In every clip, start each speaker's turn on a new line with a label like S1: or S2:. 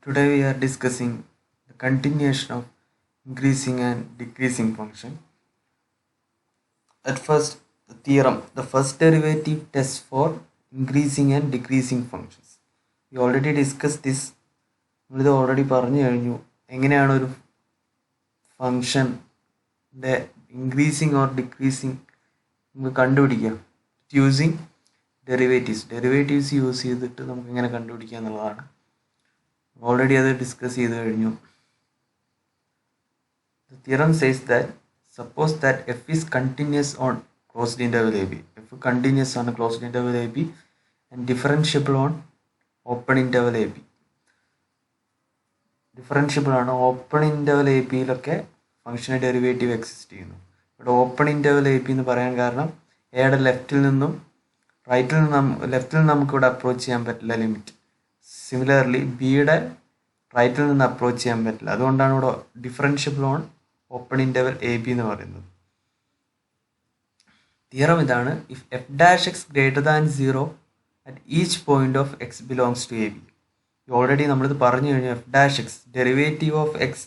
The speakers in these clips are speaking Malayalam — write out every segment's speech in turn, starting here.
S1: Today we are discussing the continuation of increasing and decreasing function. At first, the theorem, the first derivative test for increasing and decreasing functions. We already discussed this. നമ്മളിത് ഓൾറെഡി പറഞ്ഞു കഴിഞ്ഞു എങ്ങനെയാണ് ഒരു ഫംഗ്ഷൻ്റെ ഇൻക്രീസിങ് ഓർ ഡിക്രീസിങ് നമുക്ക് കണ്ടുപിടിക്കാം യൂസിങ് ഡെറിവേറ്റീവ്സ് യൂസ് ചെയ്തിട്ട് നമുക്ക് എങ്ങനെ കണ്ടുപിടിക്കുക എന്നുള്ളതാണ്. ഓൾറെഡി അത് ഡിസ്കസ് ചെയ്ത് കഴിഞ്ഞു. The theorem says that suppose that f is continuous on closed interval ab, f continuous on a closed interval ab and differentiable on open interval ab. Differentiable ആണ്. ഓപ്പൺ ഇൻ്റർവൽ എ പിയിലൊക്കെ ഫംഗ്ഷന് ഡെറിവേറ്റീവ് എക്സിസ്റ്റ് ചെയ്യുന്നു. ഇവിടെ ഓപ്പൺ ഇൻ്റർവൽ എ പി എന്ന് പറയാൻ കാരണം എയുടെ ലെഫ്റ്റിൽ നിന്നും ലെഫ്റ്റിൽ നിന്ന് നമുക്കിവിടെ അപ്രോച്ച് ചെയ്യാൻ പറ്റില്ല ലിമിറ്റ്. സിമിലർലി ബിയുടെ റൈറ്റിൽ നിന്ന് അപ്രോച്ച് ചെയ്യാൻ പറ്റില്ല. അതുകൊണ്ടാണ് ഇവിടെ differentiable on open interval A b എന്ന് പറയുന്നത്. തിയറം ഇതാണ്: if f dash x greater than 0 at each point of x belongs to A b. Already നമ്മളിത് പറഞ്ഞു കഴിഞ്ഞു. F dash x derivative of X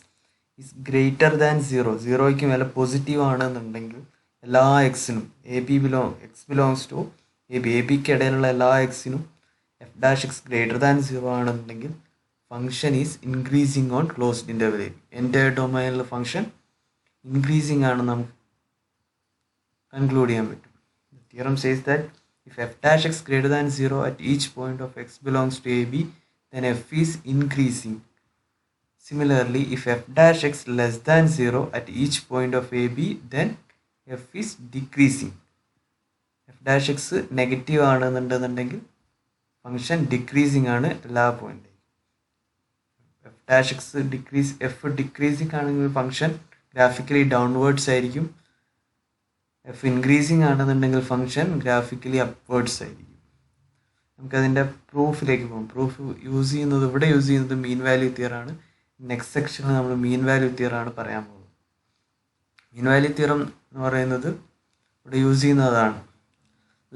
S1: is greater than 0, 0യ്ക്ക് മേലെ പോസിറ്റീവ് ആണെന്നുണ്ടെങ്കിൽ എല്ലാ എക്സിനും എക്സ് ബിലോങ്സ് ടു എ ബിക്ക് ഇടയിലുള്ള എല്ലാ എക്സിനും f dash x greater than 0 ആണെന്നുണ്ടെങ്കിൽ function is increasing on closed interval A B. എൻ്റെ ഡൊമൈനിലുള്ള ഫംഗ്ഷൻ ഇൻക്രീസിങ് ആണ് നമുക്ക് കൺക്ലൂഡ് ചെയ്യാൻ പറ്റും. Theorem says that if f dash x greater than 0 at each point of x belongs to A B then f is increasing. Similarly, if f dash x less than 0 at each point of AB, then f is decreasing. f dash x negative ആണെന്നുണ്ടെന്നുണ്ടെങ്കിൽ ഫംഗ്ഷൻ ഡിക്രീസിങ് ആണ് എല്ലാ പോയിന്റും. എഫ് ഡാഷ് എക്സ് ഡിക്രീസിങ് ആണെങ്കിൽ ഫംഗ്ഷൻ ഗ്രാഫിക്കലി ഡൗൺവേർഡ്സ് ആയിരിക്കും. എഫ് ഇൻക്രീസിങ് ആണെന്നുണ്ടെങ്കിൽ ഫംഗ്ഷൻ ഗ്രാഫിക്കലി അപ്വേർഡ്സ് ആയിരിക്കും. നമുക്കതിൻ്റെ പ്രൂഫിലേക്ക് പോകും. പ്രൂഫ് ഇവിടെ യൂസ് ചെയ്യുന്നത് മീൻ വാല്യൂ തിയറാണ്. നെക്സ്റ്റ് സെക്ഷനിൽ നമ്മൾ മീൻ വാല്യൂ തിയറാണ് പറയാൻ പോകുന്നത്. മീൻ വാല്യൂ തിയറം എന്ന് പറയുന്നത് ഇവിടെ യൂസ് ചെയ്യുന്നതാണ്.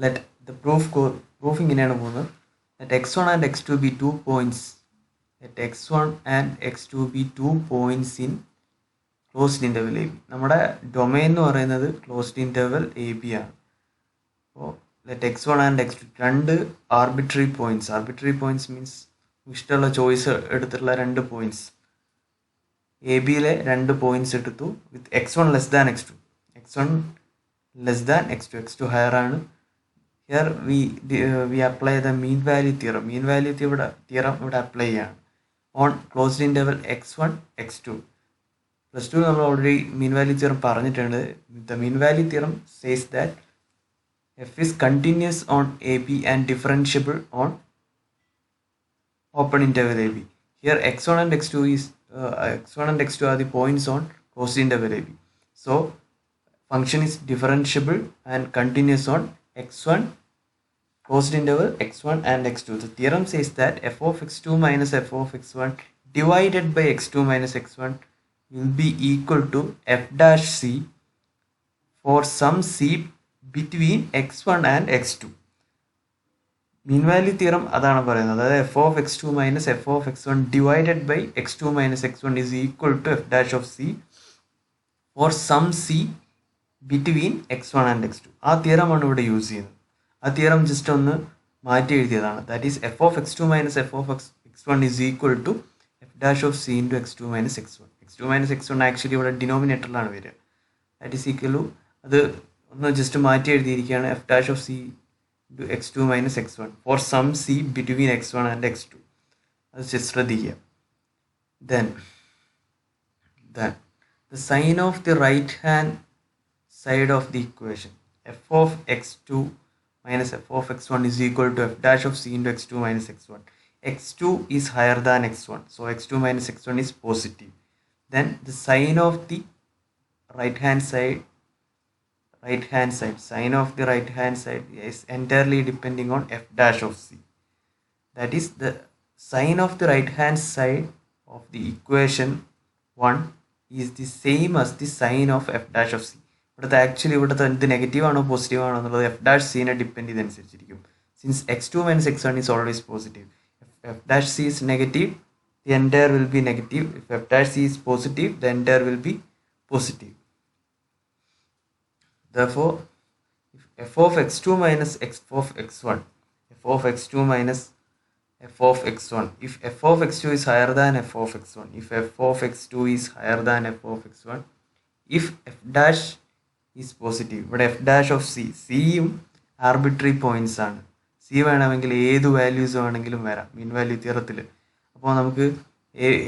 S1: ലെറ്റ് ദ പ്രൂഫ് ഇങ്ങനെയാണ് പോകുന്നത്. Let x1 and x2 B 2 points. Let x1 and x2 B 2 points in closed interval A B. നമ്മുടെ ഡൊമൈൻ എന്ന് പറയുന്നത് ക്ലോസ്ഡ് ഇൻ്റർവൽ എ ബി ആണ്. അപ്പോൾ ലെറ്റ് x1 ആൻഡ് x2 രണ്ട് ആർബിട്രറി പോയിന്റ്സ് മീൻസ് ഇഷ്ടമുള്ള ചോയ്സ് എടുത്തിട്ടുള്ള രണ്ട് പോയിന്റ്സ് എ ബിയിലെ രണ്ട് പോയിന്റ്സ് എടുത്തു with x1 less than x2. x1 less than x2 higher ആണ്. Here we apply the mean value theorem. Mean value theorem ഇവിടെ അപ്ലൈ ചെയ്യാണ് on closed interval x1 x2. +2 നമ്മൾ ഓൾറെഡി മീൻ വാല്യൂ തിയറം പറഞ്ഞിട്ടുണ്ട്. The mean value theorem says that f is continuous on AB and differentiable on open interval AB. Here x1 and x2 are the points on closed interval AB. So function is differentiable and continuous on x1 closed interval x1 and x2. The theorem says that f of x2 minus f of x1 divided by x2 minus x1 will be equal to f dash c for some c between x1 and x2. Mean value theorem അതാണ് പറയുന്നത്. അതായത് f of x2 minus f of x1 divided by x2 minus x1 is equal to f dash of c for some c between x1 and x2. ആ തിയറമാണ് ഇവിടെ യൂസ് ചെയ്യുന്നത്. ആ തിയറം ജസ്റ്റ് ഒന്ന് മാറ്റി എഴുതിയതാണ്. That is f of x2 minus f of x1 is equal to f dash of c into x2 minus x1. x2 minus x1 actually ഇവിടെ ഡിനോമിനേറ്ററിലാണ് വരിക. ദാറ്റ് ഈസ് ഈക്വൽ ടു അത് ഒന്ന് ജസ്റ്റ് മാറ്റി എഴുതിയിരിക്കുകയാണ്. F dash of c into x2 minus x1 for some c between x1 and x2. അത് ശ്രദ്ധിക്കുക. Then the sign of the right hand side of the equation f of x2 minus f of x1 is equal to f dash of c into x2 minus x1. x2 is higher than x1, so x2 minus x1 is positive. Then the sign of the right hand side sign of the right hand side is entirely depending on f dash of c. That is, the sign of the right hand side of the equation 1 is the same as the sign of f dash of c. ഇവിടുത്തെ ആക്ച്വലി ഇവിടുത്തെ ഇത് നെഗറ്റീവ് ആണോ പോസിറ്റീവ് ആണോ എന്നുള്ളത് എഫ് ഡാഷ് സീനെ ഡിപ്പെൻഡ് ചെയ്തനുസരിച്ചിരിക്കും. Since x2 minus x1 is always positive, f dash c is negative, the entire will be negative. If f dash c is positive, the entire will be positive. Therefore, if f of x2 minus f of x1, f of x2 minus f of x1, if f of x2 is higher than f of x1, if f of x2 is higher than f of x1, if f dash is positive, ഇവിടെ f dash of c, cയും ആർബിട്രറി പോയിന്റ്സ് ആണ്. സി വേണമെങ്കിൽ ഏത് വാല്യൂസ് വേണമെങ്കിലും വരാം മീൻ വാല്യൂ തിയറത്തിൽ. അപ്പോൾ നമുക്ക്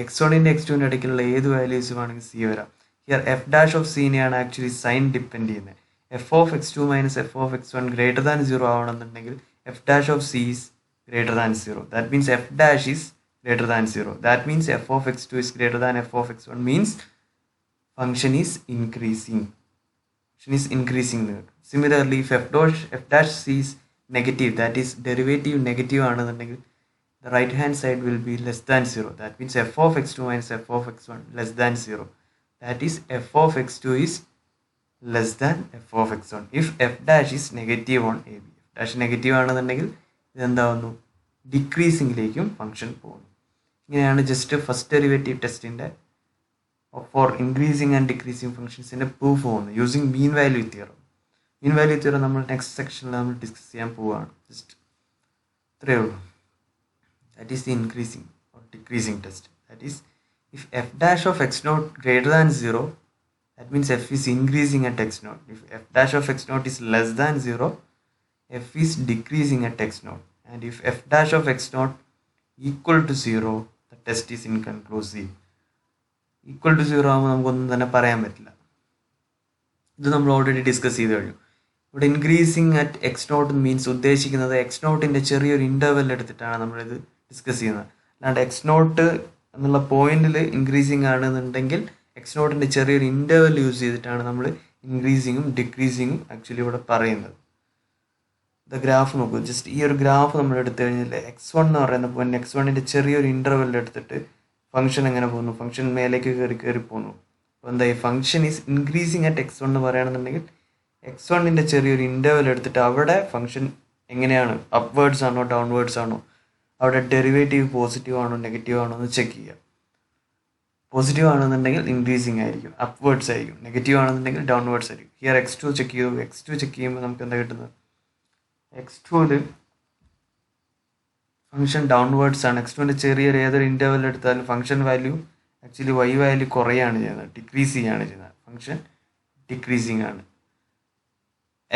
S1: x1ൻ്റെ x2ൻ്റെ ഇടയ്ക്കുള്ള ഏത് വാല്യൂസ് വേണമെങ്കിൽ സി വരാം. ഹിയർ എഫ് ഡാഷ് ഓഫ് സീനെയാണ് ആക്ച്വലി സൈൻ ഡിപ്പെൻഡ് ചെയ്യുന്നത്. F of x2 minus f of x1 greater than 0 ആവണമെന്നുണ്ടെങ്കിൽ f dash of c is greater than 0. That means f dash is greater than 0. That means f of x2 is greater than f of x1 means function is increasing. Similarly, if f dash c is negative, that is derivative negative ആണെന്നുണ്ടെങ്കിൽ the right hand side will be less than 0. That means f of x2 minus f of x1 less than 0. That is f of x2 is less than f of x1 if f dash is negative on ab. f dash negative ആണെന്നുണ്ടെങ്കിൽ ഇതെന്താവുന്നു, ഡിക്രീസിങ്ങിലേക്കും ഫംഗ്ഷൻ പോകുന്നു. ഇങ്ങനെയാണ് ജസ്റ്റ് ഫസ്റ്റ് ഡെറിവേറ്റീവ് ടെസ്റ്റിൻ്റെ ഫോർ ഇൻക്രീസിങ് ആൻഡ് ഡിക്രീസിങ് ഫംഗ്ഷൻസിൻ്റെ പ്രൂഫ് പോകുന്നത് using mean value theorem. Mean value theorem നമ്മൾ നെക്സ്റ്റ് സെക്ഷനിൽ നമ്മൾ ഡിസ്കസ് ചെയ്യാൻ പോവുകയാണ്. ജസ്റ്റ് ഇത്രയേ ഉള്ളൂ. That is the increasing or decreasing test. That is if f dash of x not greater than 0, that means f is increasing at x naught. If f dash of x naught is less than 0, f is decreasing at x naught. And if f dash of x naught equal to 0, the test is inconclusive. Equal to 0 ആകുമ്പോൾ നമുക്കൊന്നും തന്നെ പറയാൻ പറ്റില്ല. ഇത് നമ്മൾ ഓൾറെഡി ഡിസ്കസ് ചെയ്ത് കഴിഞ്ഞു. ഇവിടെ increasing at x naught means ഉദ്ദേശിക്കുന്നത് എക്സ് നോട്ടിൻ്റെ ചെറിയൊരു ഇൻ്റർവെൽ എടുത്തിട്ടാണ് നമ്മളിത് ഡിസ്കസ് ചെയ്യുന്നത്. അല്ലാണ്ട് എക്സ് നോട്ട് എന്നുള്ള പോയിന്റിൽ ഇൻക്രീസിങ് ആണെന്നുണ്ടെങ്കിൽ എക്സ് നോട്ടിൻ്റെ ചെറിയൊരു ഇൻ്റർവെൽ യൂസ് ചെയ്തിട്ടാണ് നമ്മൾ ഇൻക്രീസിങ്ങും ഡിക്രീസിങ്ങും ആക്ച്വലി ഇവിടെ പറയുന്നത്. ദ ഗ്രാഫ് നോക്കൂ. ജസ്റ്റ് ഈ ഒരു ഗ്രാഫ് നമ്മൾ എടുത്തു കഴിഞ്ഞാൽ x1 എന്ന് പറയുന്ന പോയിന്റ് x1ൻ്റെ ചെറിയൊരു ഇൻ്റർവെൽ എടുത്തിട്ട് ഫംഗ്ഷൻ എങ്ങനെ പോകുന്നു, ഫംഗ്ഷൻ മേലേക്ക് കയറി പോകുന്നു. അപ്പോൾ എന്താ, ഈ function is increasing at x1 എന്ന് പറയുകയാണെന്നുണ്ടെങ്കിൽ x1ൻ്റെ ചെറിയൊരു ഇൻ്റർവെൽ എടുത്തിട്ട് അവിടെ ഫംഗ്ഷൻ എങ്ങനെയാണ്, അപ്വേർഡ്സ് ആണോ ഡൗൺവേർഡ്സ് ആണോ, അവിടെ ഡെറിവേറ്റീവ് പോസിറ്റീവ് ആണോ നെഗറ്റീവ് ആണോ എന്ന് ചെക്ക് ചെയ്യുക. പോസിറ്റീവ് ആണെന്നുണ്ടെങ്കിൽ ഇൻക്രീസിങ് ആയിരിക്കും, അപ്വേർഡ്സ് ആയിരിക്കും. നെഗറ്റീവ് ആണെന്നുണ്ടെങ്കിൽ ഡൗൺവേർഡ്സ് ആയിരിക്കും. ഹിയർ x2 ചെക്ക് ചെയ്തു. x2 ചെക്ക് ചെയ്യുമ്പോൾ നമുക്ക് എന്താ കിട്ടുന്നത്, x2ൽ ഫംഗ്ഷൻ ഡൗൺവേർഡ്സ് ആണ്. x2ൻ്റെ ചെറിയൊരു ഏതൊരു ഇൻ്റർവെൽ എടുത്താലും function value actually y value കുറയാണ് ചെയ്യുന്നത്, ഡിക്രീസ് ചെയ്യുകയാണ് ചെയ്യുന്നത്. ഫംഗ്ഷൻ ഡിക്രീസിങ് ആണ്.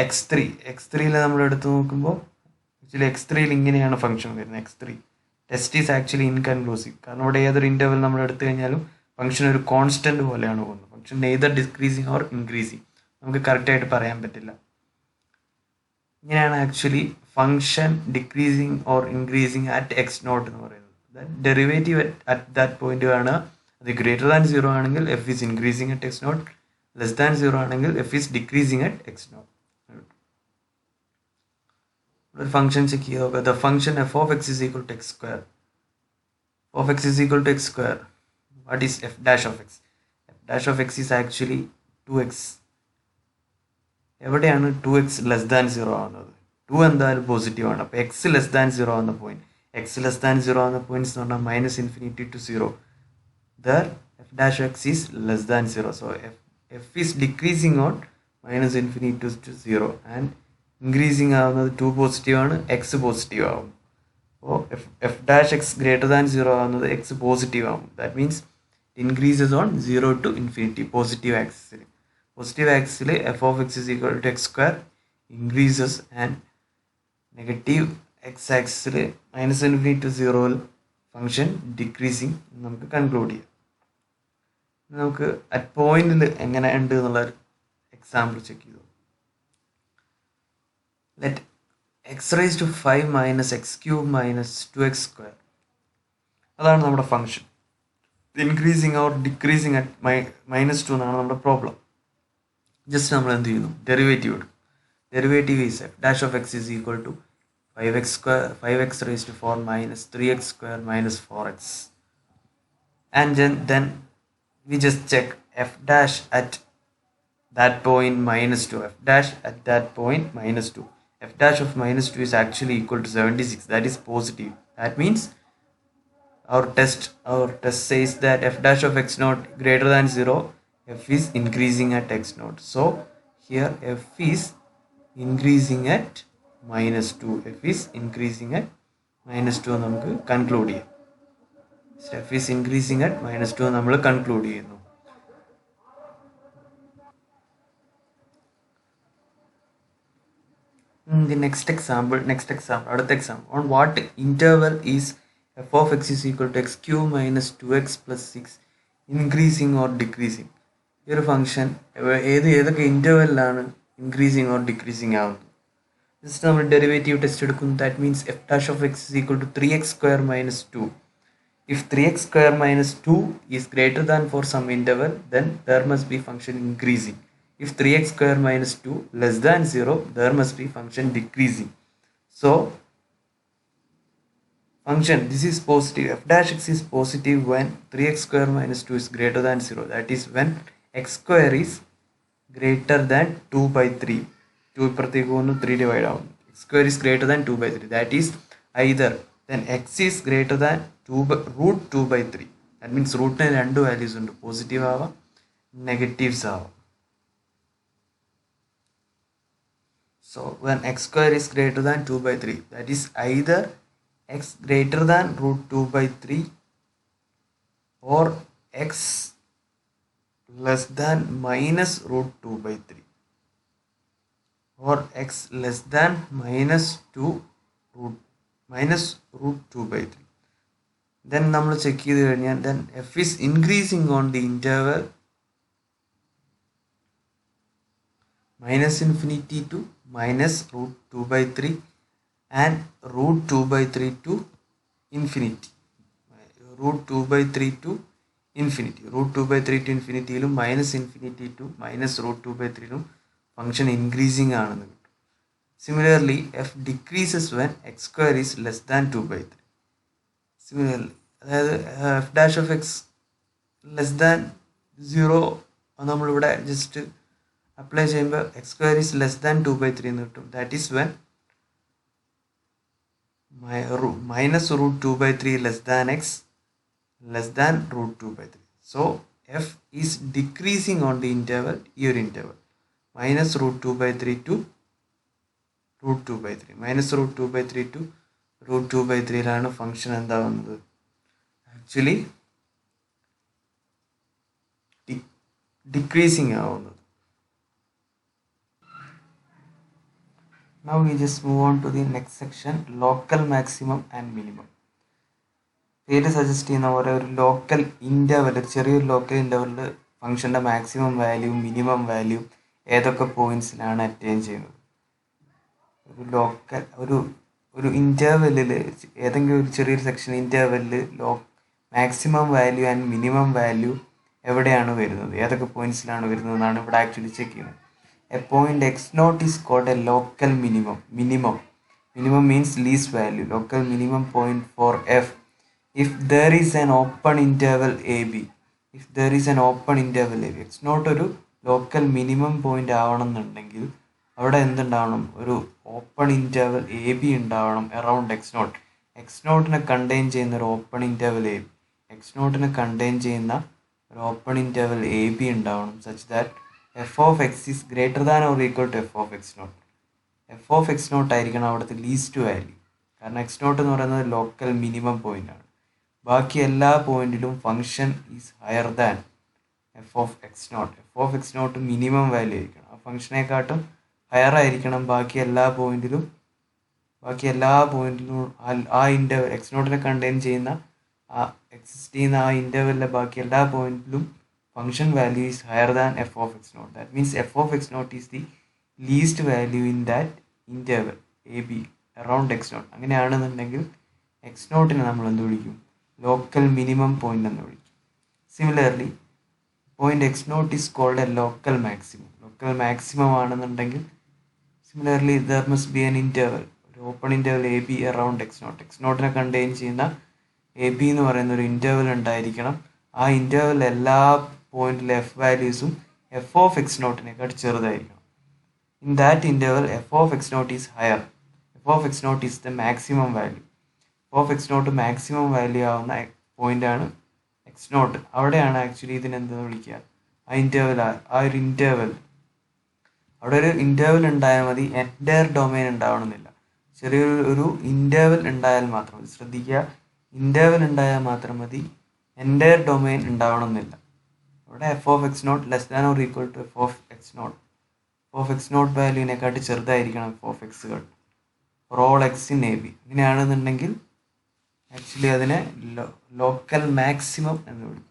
S1: x3യിൽ നമ്മൾ എടുത്ത് നോക്കുമ്പോൾ ആക്ച്വലി x3യിൽ ഇങ്ങനെയാണ് ഫംഗ്ഷൻ വരുന്നത്. x3 test is actually inconclusive. കാരണം ഇവിടെ ഏതൊരു ഇൻ്റർവെൽ നമ്മൾ എടുത്തു കഴിഞ്ഞാലും ഫംഗ്ഷൻ ഒരു കോൺസ്റ്റൻറ്റ് പോലെയാണ് പോകുന്നത്. Function neither decreasing or increasing, നമുക്ക് കറക്റ്റായിട്ട് പറയാൻ പറ്റില്ല. ഇങ്ങനെയാണ് actually function decreasing or increasing at x naught എന്ന് പറയുന്നത്. ഡെറിവേറ്റീവ് അറ്റ് ദാറ്റ് പോയിന്റ് ആണ്. അത് ഗ്രേറ്റർ ദാൻ 0 ആണെങ്കിൽ f is increasing at x naught, less than 0 ആണെങ്കിൽ f is decreasing at x naught. ഒരു ഫംഗ്ഷൻ ചെക്ക് ചെയ്ത് നോക്കുക. The function F of X is equal to x square. Of X is equal to x square. What is f dash of x? F dash of X is actually 2x. എവിടെയാണ് 2x ലെസ് ദാൻ 0 ആവുന്നത്? 2 എന്തായാലും പോസിറ്റീവ് ആണ്. അപ്പോൾ എക്സ് ലെസ് ദാൻ 0 ആവുന്ന പോയിന്റ്, എക്സ് ലെസ് ദാൻ 0 ആവുന്ന പോയിന്റ്സ് എന്ന് പറഞ്ഞാൽ -∞ to 0. There f dash x is less than 0. So f is decreasing on -∞ to 0 and increasing ആവുന്നത് 2 പോസിറ്റീവ് ആണ്, എക്സ് പോസിറ്റീവ് ആവും. അപ്പോൾ f dash x greater than 0 ആവുന്നത് എക്സ് പോസിറ്റീവ് ആവും. That means increases on 0 to ∞, positive ആക്സിസിൽ. പോസിറ്റീവ് ആക്സിസിൽ f of X is equal to x square increases and negative x ആക്സിസിൽ -∞ to 0 ഫംഗ്ഷൻ ഡിക്രീസിങ് നമുക്ക് കൺക്ലൂഡ് ചെയ്യാം. നമുക്ക് അറ്റ് പോയിന്റിൽ എങ്ങനെ ഉണ്ട് എന്നുള്ള എക്സാമ്പിൾ ചെക്ക് ചെയ്തു. Let x raised to 5 minus x cube minus 2x square. അതാണ് നമ്മുടെ function. Increasing or decreasing at -2 എന്നാണ് നമ്മുടെ പ്രോബ്ലം. ജസ്റ്റ് നമ്മൾ എന്ത് ചെയ്യുന്നു, ഡെറിവേറ്റീവ് എടുക്കും. Derivative is f dash of X is equal to 5x square 5x raised to 4 minus 3x square minus 4x. And then we just check f dash at that point -2, f dash at that point -2. f dash of -2 is actually equal to 76. That is positive. That means our test says that f dash of x naught greater than 0, f is increasing at x naught. So here f is increasing at -2. F is increasing at -2 നമുക്ക് കൺക്ലൂഡ് ചെയ്യാം. f is increasing at -2 നമ്മൾ കൺക്ലൂഡ് ചെയ്യുന്നു. The next example, അടുത്ത example, on what interval is f of x is equal to x cube minus 2x plus 6 increasing or decreasing? ഈ ഒരു ഫംഗ്ഷൻ ഏതൊക്കെ ഇൻ്റർവെല്ലാണ് ഇൻക്രീസിങ് ഓർ ഡിക്രീസിങ് ആവുന്നത്? ജസ്റ്റ് നമ്മൾ ഡെറിവേറ്റീവ് ടെസ്റ്റ് എടുക്കുന്നു. That means f dash of X is equal to 3x square minus 2. If 3x square minus 2 is greater than for some interval, then there must be function increasing. If 3x square minus 2 less than 0, there must be function decreasing. So function, this is positive, f dash x is positive when 3x square minus 2 is greater than 0. That is when x square is greater than 2 by 3. 2 ഇപ്പുറത്തേക്ക് പോകുന്നു, 3 ഡിവൈഡ് ആവുന്നു. x square is greater than 2 by 3. That is either then x is greater than root 2 by 3. That means റൂട്ടിന് രണ്ട് വാല്യൂസ് ഉണ്ട്, പോസിറ്റീവ് ആവാം നെഗറ്റീവ്സ് ആവാം. So when x square is greater than 2 by 3, that is either x greater than root 2 by 3 or x less than minus root 2 by 3 or x less than minus root 2 by 3. Then നമ്മൾ ചെക്ക് ചെയ്ത് കഴിഞ്ഞാൽ then f is increasing on the interval minus infinity to minus root 2 by 3 and root 2 by 3 to infinity. Root 2 by 3 to infinity. Root 2 by 3 to infinity യിലും minus infinity to minus root 2 by 3 യിലും function increasing ആണെന്ന് കിട്ടും. Similarly, f decreases when x square is less than 2 by 3. Similarly, അതായത് f dash of x less than 0 നമ്മളിവിടെ ജസ്റ്റ് അപ്ലൈ ചെയ്യുമ്പോൾ x square is less than 2 by 3 എന്ന് കിട്ടും. That is when minus root 2 by 3 less than x less than root 2 by 3. So f is decreasing on the interval, ഈ ഒരു interval minus root 2 by 3 to root 2 by 3, minus root 2 by 3 to root 2 by 3യിലാണ് ഫംഗ്ഷൻ എന്താവുന്നത്, ആക്ച്വലി ഡിക്രീസിങ് ആവുന്നത്. Now we just move on to the next section, local maximum and minimum. പേര് സജസ്റ്റ് ചെയ്യുന്ന പോലെ ഒരു ലോക്കൽ ഇൻ്റർവൽ, ചെറിയൊരു ലോക്കൽ ഇൻ്റർവലിൽ ഫംഗ്ഷൻ്റെ മാക്സിമം വാല്യൂ മിനിമം വാല്യൂ ഏതൊക്കെ പോയിൻറ്റ്സിലാണ് അറ്റൈൻ ചെയ്യുന്നത്. ഒരു ഇൻ്റർവെല്ലിൽ ഏതെങ്കിലും ഒരു ചെറിയൊരു സെക്ഷൻ ഇൻ്റർവെല്ലിൽ maximum value and minimum value എവിടെയാണ് വരുന്നത്, ഏതൊക്കെ പോയിൻറ്റ്സിലാണ് വരുന്നത് എന്നാണ് ഇവിടെ ആക്ച്വലി ചെക്ക് ചെയ്യുന്നത്. A point x naught is called a local minimum. Minimum means least value. Local minimum point for f if there is an open interval ab. If there is an open interval ab, x naught ഒരു ലോക്കൽ മിനിമം പോയിന്റ് ആവണമെന്നുണ്ടെങ്കിൽ അവിടെ എന്തുണ്ടാവണം, ഒരു ഓപ്പൺ ഇൻ്റർവൽ എ ബി ഉണ്ടാവണം അറൗണ്ട് എക്സ് നോട്ട്. എക്സ് നോട്ടിനെ കണ്ടെയ്ൻ ചെയ്യുന്ന ഒരു open interval A b, x നോട്ടിനെ കണ്ടെയ്ൻ ചെയ്യുന്ന ഒരു ഓപ്പൺ ഇൻ്റർവൽ എ ബി ഉണ്ടാവണം such that f of x is greater than or equal to f of x naught. f of x naught ആയിരിക്കണം അവിടുത്തെ ലീസ്റ്റ് വാല്യൂ, കാരണം എക്സ് നോട്ട് എന്ന് പറയുന്നത് ലോക്കൽ മിനിമം പോയിന്റ് ആണ്. ബാക്കി എല്ലാ പോയിന്റിലും function is higher than f of x naught. F of x naught minimum value ആയിരിക്കണം, ആ ഫംഗ്ഷനെക്കാട്ടും ഹയർ ആയിരിക്കണം ബാക്കി എല്ലാ പോയിന്റിലും ആ ഇൻ്റർവൽ എക്സ് നോട്ടിനെ കണ്ടെയ്ൻ ചെയ്യുന്ന എക്സിസ്റ്റ് ചെയ്യുന്ന ആ ഇൻ്റർവെല്ലിലെ ബാക്കി എല്ലാ പോയിന്റിലും function value is higher than f of x naught. That means f of x naught is the least value in that interval ab around x naught. അങ്ങനെയാണെന്നുണ്ടെങ്കിൽ എക്സ് നോട്ടിനെ നമ്മൾ എന്ത് വിളിക്കും, ലോക്കൽ മിനിമം പോയിന്റ് എന്ന് വിളിക്കും. Similarly point x naught is called a local maximum. Local maximum ആണെന്നുണ്ടെങ്കിൽ similarly there must be an interval, ഒരു open interval A b around x naught. X നോട്ടിനെ കണ്ടെയ്ൻ ചെയ്യുന്ന എ ബി എന്ന് പറയുന്ന ഒരു ഇൻ്റർവൽ ഉണ്ടായിരിക്കണം. ആ ഇൻ്റർവൽ എല്ലാ പോയിന്റിലെ എഫ് വാല്യൂസും എഫ് ഓഫ് എക്സ് നോട്ടിനേക്കാൾ ചെറുതായിരിക്കണം. In that interval f of x naught is higher, f of x naught is the maximum value. Of x naught maximum value ആവുന്ന പോയിൻ്റാണ് എക്സ് നോട്ട്. അവിടെയാണ് ആക്ച്വലി ഇതിനെന്തെന്ന് വിളിക്കുക, ആ ഒരു ഇൻ്റർവെൽ, അവിടെ ഒരു ഇൻ്റർവെൽ ഉണ്ടായാൽ മതി, എൻ്റയർ ഡൊമൈൻ ഉണ്ടാവണമെന്നില്ല. ചെറിയൊരു ഇൻ്റർവെൽ ഉണ്ടായാൽ മാത്രം മതി. ശ്രദ്ധിക്കുക, ഇൻ്റർവെൽ ഉണ്ടായാൽ മാത്രം മതി, എൻ്റയർ ഡൊമൈൻ ഉണ്ടാവണമെന്നില്ല. ഇവിടെ f of x naught less than or equal to f of x naught. F of x naught വാല്യൂവിനെക്കാട്ടി ചെറുതായിരിക്കണം എഫ് ഓഫ് എക്സുകൾ for all x in a b. ഇങ്ങനെയാണെന്നുണ്ടെങ്കിൽ ആക്ച്വലി അതിനെ ലോക്കൽ മാക്സിമം എന്ന് വിളിക്കും.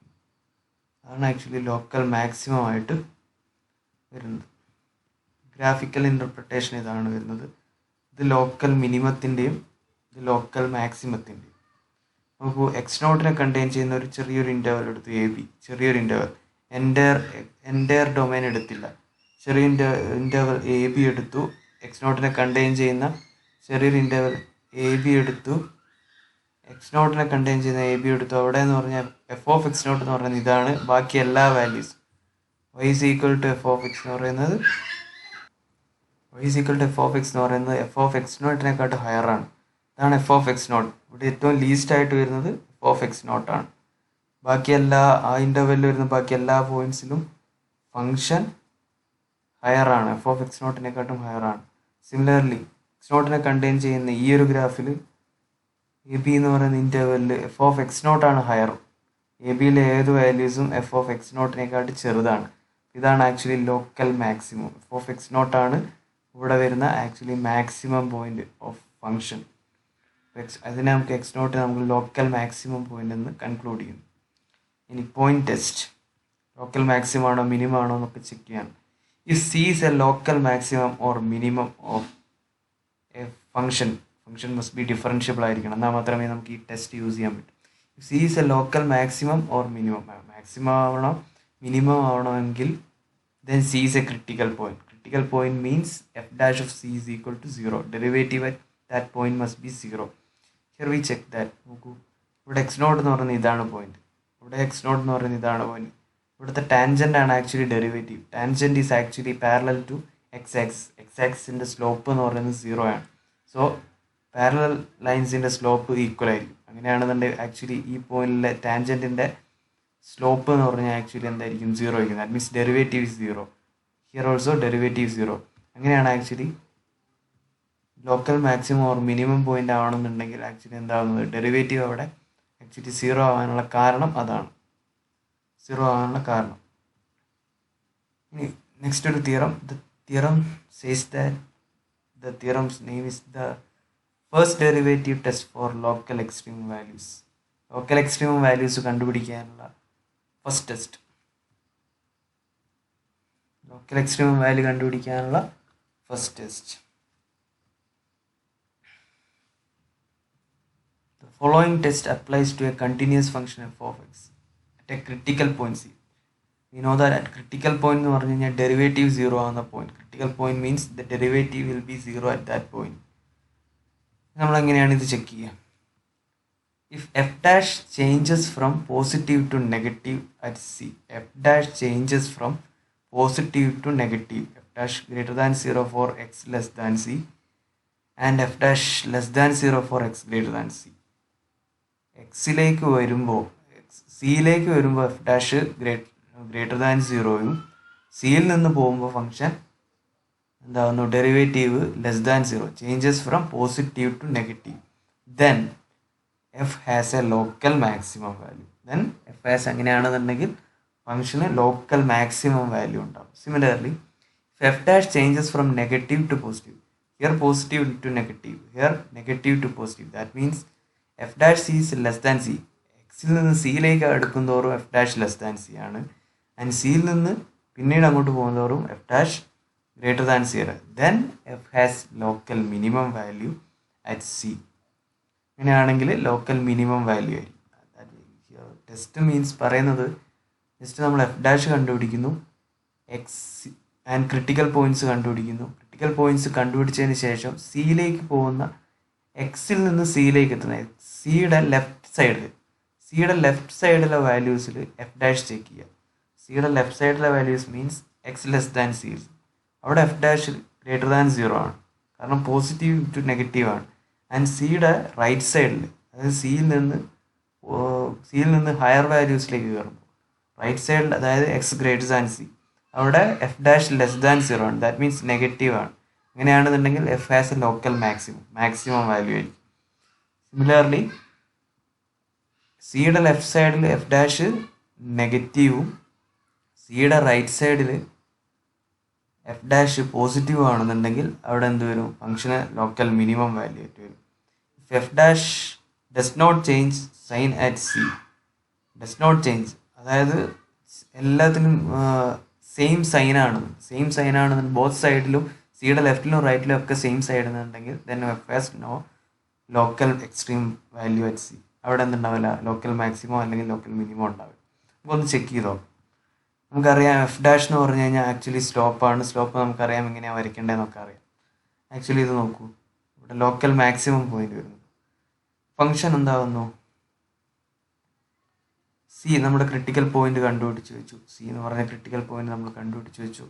S1: അതാണ് ആക്ച്വലി ലോക്കൽ മാക്സിമം ആയിട്ട് വരുന്നത്. ഗ്രാഫിക്കൽ ഇൻ്റർപ്രിട്ടേഷൻ ഇതാണ് വരുന്നത്. ഇത് ലോക്കൽ മിനിമത്തിൻ്റെയും ഇത് ലോക്കൽ മാക്സിമത്തിൻ്റെയും. നമുക്ക് എക്സ് നോട്ടിനെ കണ്ടെയ്ൻ ചെയ്യുന്ന ഒരു ചെറിയൊരു ഇൻ്റർവൽ എടുത്തു, എ ബി, ചെറിയൊരു ഇൻ്റർവൽ, എൻ്റയർ ഡൊമൈൻ എടുത്തില്ല, ചെറിയ ഇൻ്റർവൽ എ ബി എടുത്തു. എക്സ് നോട്ടിനെ കണ്ടെയ്ൻ ചെയ്യുന്ന ചെറിയൊരു ഇൻ്റർവൽ എ ബി എടുത്തു, എക്സ് നോട്ടിനെ കണ്ടെയ്ൻ ചെയ്യുന്ന എ ബി എടുത്തു. അവിടെ എന്ന് പറഞ്ഞാൽ എഫ് ഓഫ് എക്സ് നോട്ട് എന്ന് പറയുന്നത് ഇതാണ്. ബാക്കി എല്ലാ വാല്യൂസും y is equal to F of X എന്ന് പറയുന്നത് എഫ് ഓഫ് എക്സ് നോട്ടിനെക്കാട്ട് ഹയർ ആണ്. ഇതാണ് എഫ് ഓഫ് എക്സ് നോട്ട്. ഇവിടെ ഏറ്റവും ലീസ്റ്റ് ആയിട്ട് വരുന്നത് എഫ് ഓഫ് എക്സ് നോട്ടാണ്. ബാക്കി എല്ലാ ആ ഇൻ്റർവെല്ലിൽ വരുന്ന ബാക്കി എല്ലാ പോയിന്റ്സിലും ഫംഗ്ഷൻ ഹയർ ആണ്, എഫ് ഓഫ് എക്സ് നോട്ടിനെക്കാട്ടും ഹയർ ആണ്. സിമിലർലി എക്സ് നോട്ടിനെ കണ്ടെയ്ൻ ചെയ്യുന്ന ഈ ഒരു ഗ്രാഫിൽ എ ബി എന്ന് പറയുന്ന ഇൻ്റർവെല്ലിൽ എഫ് ഓഫ് എക്സ് നോട്ടാണ് ഹയർ. എ ബിയിലെ ഏത് വാല്യൂസും എഫ് ഓഫ് എക്സ് നോട്ടിനെക്കാട്ട് ചെറുതാണ്. ഇതാണ് actually local maximum. F of x നോട്ടാണ് ഇവിടെ വരുന്ന actually maximum point of function. അതിനെ നമുക്ക് എക്സ് നോട്ട് നമുക്ക് ലോക്കൽ മാക്സിമം പോയിന്റ് എന്ന് കൺക്ലൂഡ് ചെയ്യുന്നു. ഇനി പോയിന്റ് ടെസ്റ്റ്, ലോക്കൽ മാക്സിമം ആണോ മിനിമം ആണോ എന്നൊക്കെ ചെക്ക് ചെയ്യാൻ. If C is A local maximum or minimum of A function must be differentiable ആയിരിക്കണം, എന്നാൽ മാത്രമേ നമുക്ക് ഈ ടെസ്റ്റ് യൂസ് ചെയ്യാൻ പറ്റൂ. If C is A local maximum or minimum, maximum ആവണം മിനിമം ആവണമെങ്കിൽ then c is a critical point. Critical point means f dash of c is equal to 0. Derivative at that point must be 0. Here we check that. നോക്കൂ, ഇവിടെ എക്സ് നോട്ട് എന്ന് പറയുന്നത് ഇതാണ് പോയിന്റ്, ഇവിടെ എക്സ് നോട്ട് എന്ന് പറയുന്നത് ഇതാണ് പോയിന്റ്. ഇവിടുത്തെ ടാൻജൻ്റ് ആണ് actually derivative. Tangent is actually parallel to x axis. X ആക്സിസിൻ്റെ സ്ലോപ്പ് എന്ന് പറയുന്നത് 0 ആണ്. സോ പാരലൽ ലൈൻസിൻ്റെ സ്ലോപ്പ് ഈക്വൽ ആയിരിക്കും. അങ്ങനെയാണെന്നുണ്ടെങ്കിൽ ആക്ച്വലി ഈ പോയിന്റിലെ ടാൻജൻറ്റിൻ്റെ സ്ലോപ്പ് എന്ന് പറഞ്ഞാൽ ആക്ച്വലി എന്തായിരിക്കും, 0 ആയിരിക്കും. That means derivative is 0. Here also derivative 0. അങ്ങനെയാണ് actually local maximum or minimum point ആവണമെന്നുണ്ടെങ്കിൽ ആക്ച്വലി എന്താകുന്നത്, ഡെറിവേറ്റീവ് അവിടെ ആക്ച്വലി 0 ആവാനുള്ള കാരണം അതാണ്. 0 ആവാനുള്ള കാരണം. ഇനി നെക്സ്റ്റ് ഒരു theorem. The theorem says that the theorem's name is the first derivative test for local extreme values. Local extreme values കണ്ടുപിടിക്കാനുള്ള first test, local extreme value കണ്ടുപിടിക്കാനുള്ള first test. The following test applies to a continuous function f of x at a critical point c. We know that at critical point എന്ന് പറഞ്ഞു കഴിഞ്ഞാൽ ഡെറിവേറ്റീവ് 0 ആവുന്ന point. Critical point means the derivative will be 0 at that point. നമ്മൾ എങ്ങനെയാണ് ഇത് ചെക്ക് ചെയ്യുക? If f dash changes from positive to negative at c, f dash changes from positive to negative, f dash greater than 0 for x less than c and f dash less than 0 for x greater than c. എക്സിലേക്ക് വരുമ്പോൾ സിയിലേക്ക് വരുമ്പോൾ എഫ് ഡാഷ് ഗ്രേറ്റർ ദാൻ 0യും സിയിൽ നിന്ന് പോകുമ്പോൾ ഫംഗ്ഷൻ എന്താകുന്നു, derivative less than 0, changes from positive to negative. Then f has a local maximum value. Then f has എങ്ങനെയാണെന്നുണ്ടെങ്കിൽ ഫംഗ്ഷന് ലോക്കൽ മാക്സിമം വാല്യൂ ഉണ്ടാകും. Similarly f dash changes from negative to positive, here positive to negative, here negative to positive. That means f dash c is less than c. എക്സിൽ നിന്ന് സിയിലേക്ക് അടുക്കുന്തോറും f dash less than C ആണ്. ആൻഡ് സിയിൽ നിന്ന് പിന്നീട് അങ്ങോട്ട് പോകുന്തോറും F dash greater than 0. Then f has local minimum value at C. അങ്ങനെയാണെങ്കിൽ ലോക്കൽ മിനിമം വാല്യൂ ആയിരിക്കും. ടെസ്റ്റ് മീൻസ് പറയുന്നത് ജസ്റ്റ് നമ്മൾ എഫ് ഡാഷ് കണ്ടുപിടിക്കുന്നു, എക്സ് ആൻഡ് ക്രിട്ടിക്കൽ പോയിന്റ്സ് കണ്ടുപിടിക്കുന്നു. ക്രിട്ടിക്കൽ പോയിന്റ്സ് കണ്ടുപിടിച്ചതിന് ശേഷം സിയിലേക്ക് പോകുന്ന, എക്സിൽ നിന്ന് സിയിലേക്ക് എത്തുന്ന സിയുടെ ലെഫ്റ്റ് സൈഡിലെ വാല്യൂസിൽ എഫ് ഡാഷ് ചെക്ക് ചെയ്യുക. സിയുടെ ലെഫ്റ്റ് സൈഡിലെ values means X less than C. അവിടെ എഫ് ഡാഷ് ഗ്രേറ്റർ ദാൻ 0 ആണ്, കാരണം പോസിറ്റീവ് ടു നെഗറ്റീവ് ആണ്. ആൻഡ് സിയുടെ റൈറ്റ് സൈഡിൽ അതായത് സിയിൽ നിന്ന് ഹയർ വാല്യൂസിലേക്ക് കയറുമ്പോൾ റൈറ്റ് സൈഡിൽ അതായത് എക്സ് ഗ്രേറ്റർ ദാൻ സി അവിടെ F dash less than zero ആണ്. ദാറ്റ് മീൻസ് നെഗറ്റീവ് ആണ്. അങ്ങനെയാണെന്നുണ്ടെങ്കിൽ F has a local maximum value ആയിരിക്കും. സിമിലർലി സിയുടെ ലെഫ്റ്റ് സൈഡിൽ എഫ് ഡാഷ് നെഗറ്റീവും സിയുടെ റൈറ്റ് സൈഡിൽ എഫ് ഡാഷ് പോസിറ്റീവ് ആണെന്നുണ്ടെങ്കിൽ അവിടെ എന്ത് വരും? ഫംഗ്ഷന് ലോക്കൽ മിനിമം വാല്യൂ ആയിട്ട് വരും. If f dash does not change sign at c, does not change അതായത് എല്ലാത്തിനും സെയിം സൈനാണ് ബോത്ത് സൈഡിലും സിയുടെ ലെഫ്റ്റിലും റൈറ്റിലും ഒക്കെ സെയിം സൈഡ് എന്നുണ്ടെങ്കിൽ then f has no local extreme value at c. അവിടെ എന്തുണ്ടാവില്ല? ലോക്കൽ മാക്സിമം അല്ലെങ്കിൽ ലോക്കൽ മിനിമം ഉണ്ടാവില്ല. നമുക്കൊന്ന് ചെക്ക് ചെയ്തോ. നമുക്കറിയാം എഫ് ഡാഷ് എന്ന് പറഞ്ഞു കഴിഞ്ഞാൽ ആക്ച്വലി സ്ലോപ്പാണ്. സ്ലോപ്പ് നമുക്കറിയാം എങ്ങനെയാണ് വരയ്ക്കേണ്ടതെന്നൊക്കെ അറിയാം. ആക്ച്വലി ഇത് നോക്കൂ, ഇവിടെ ലോക്കൽ മാക്സിമം പോയിന്റ് വരുന്നു. ഫംഗ്ഷൻ എന്താകുന്നു? സി നമ്മുടെ ക്രിട്ടിക്കൽ പോയിന്റ് കണ്ടുപിടിച്ച് വെച്ചു. സി എന്ന് പറഞ്ഞ ക്രിട്ടിക്കൽ പോയിന്റ് നമ്മൾ കണ്ടുപിടിച്ച് വെച്ചു.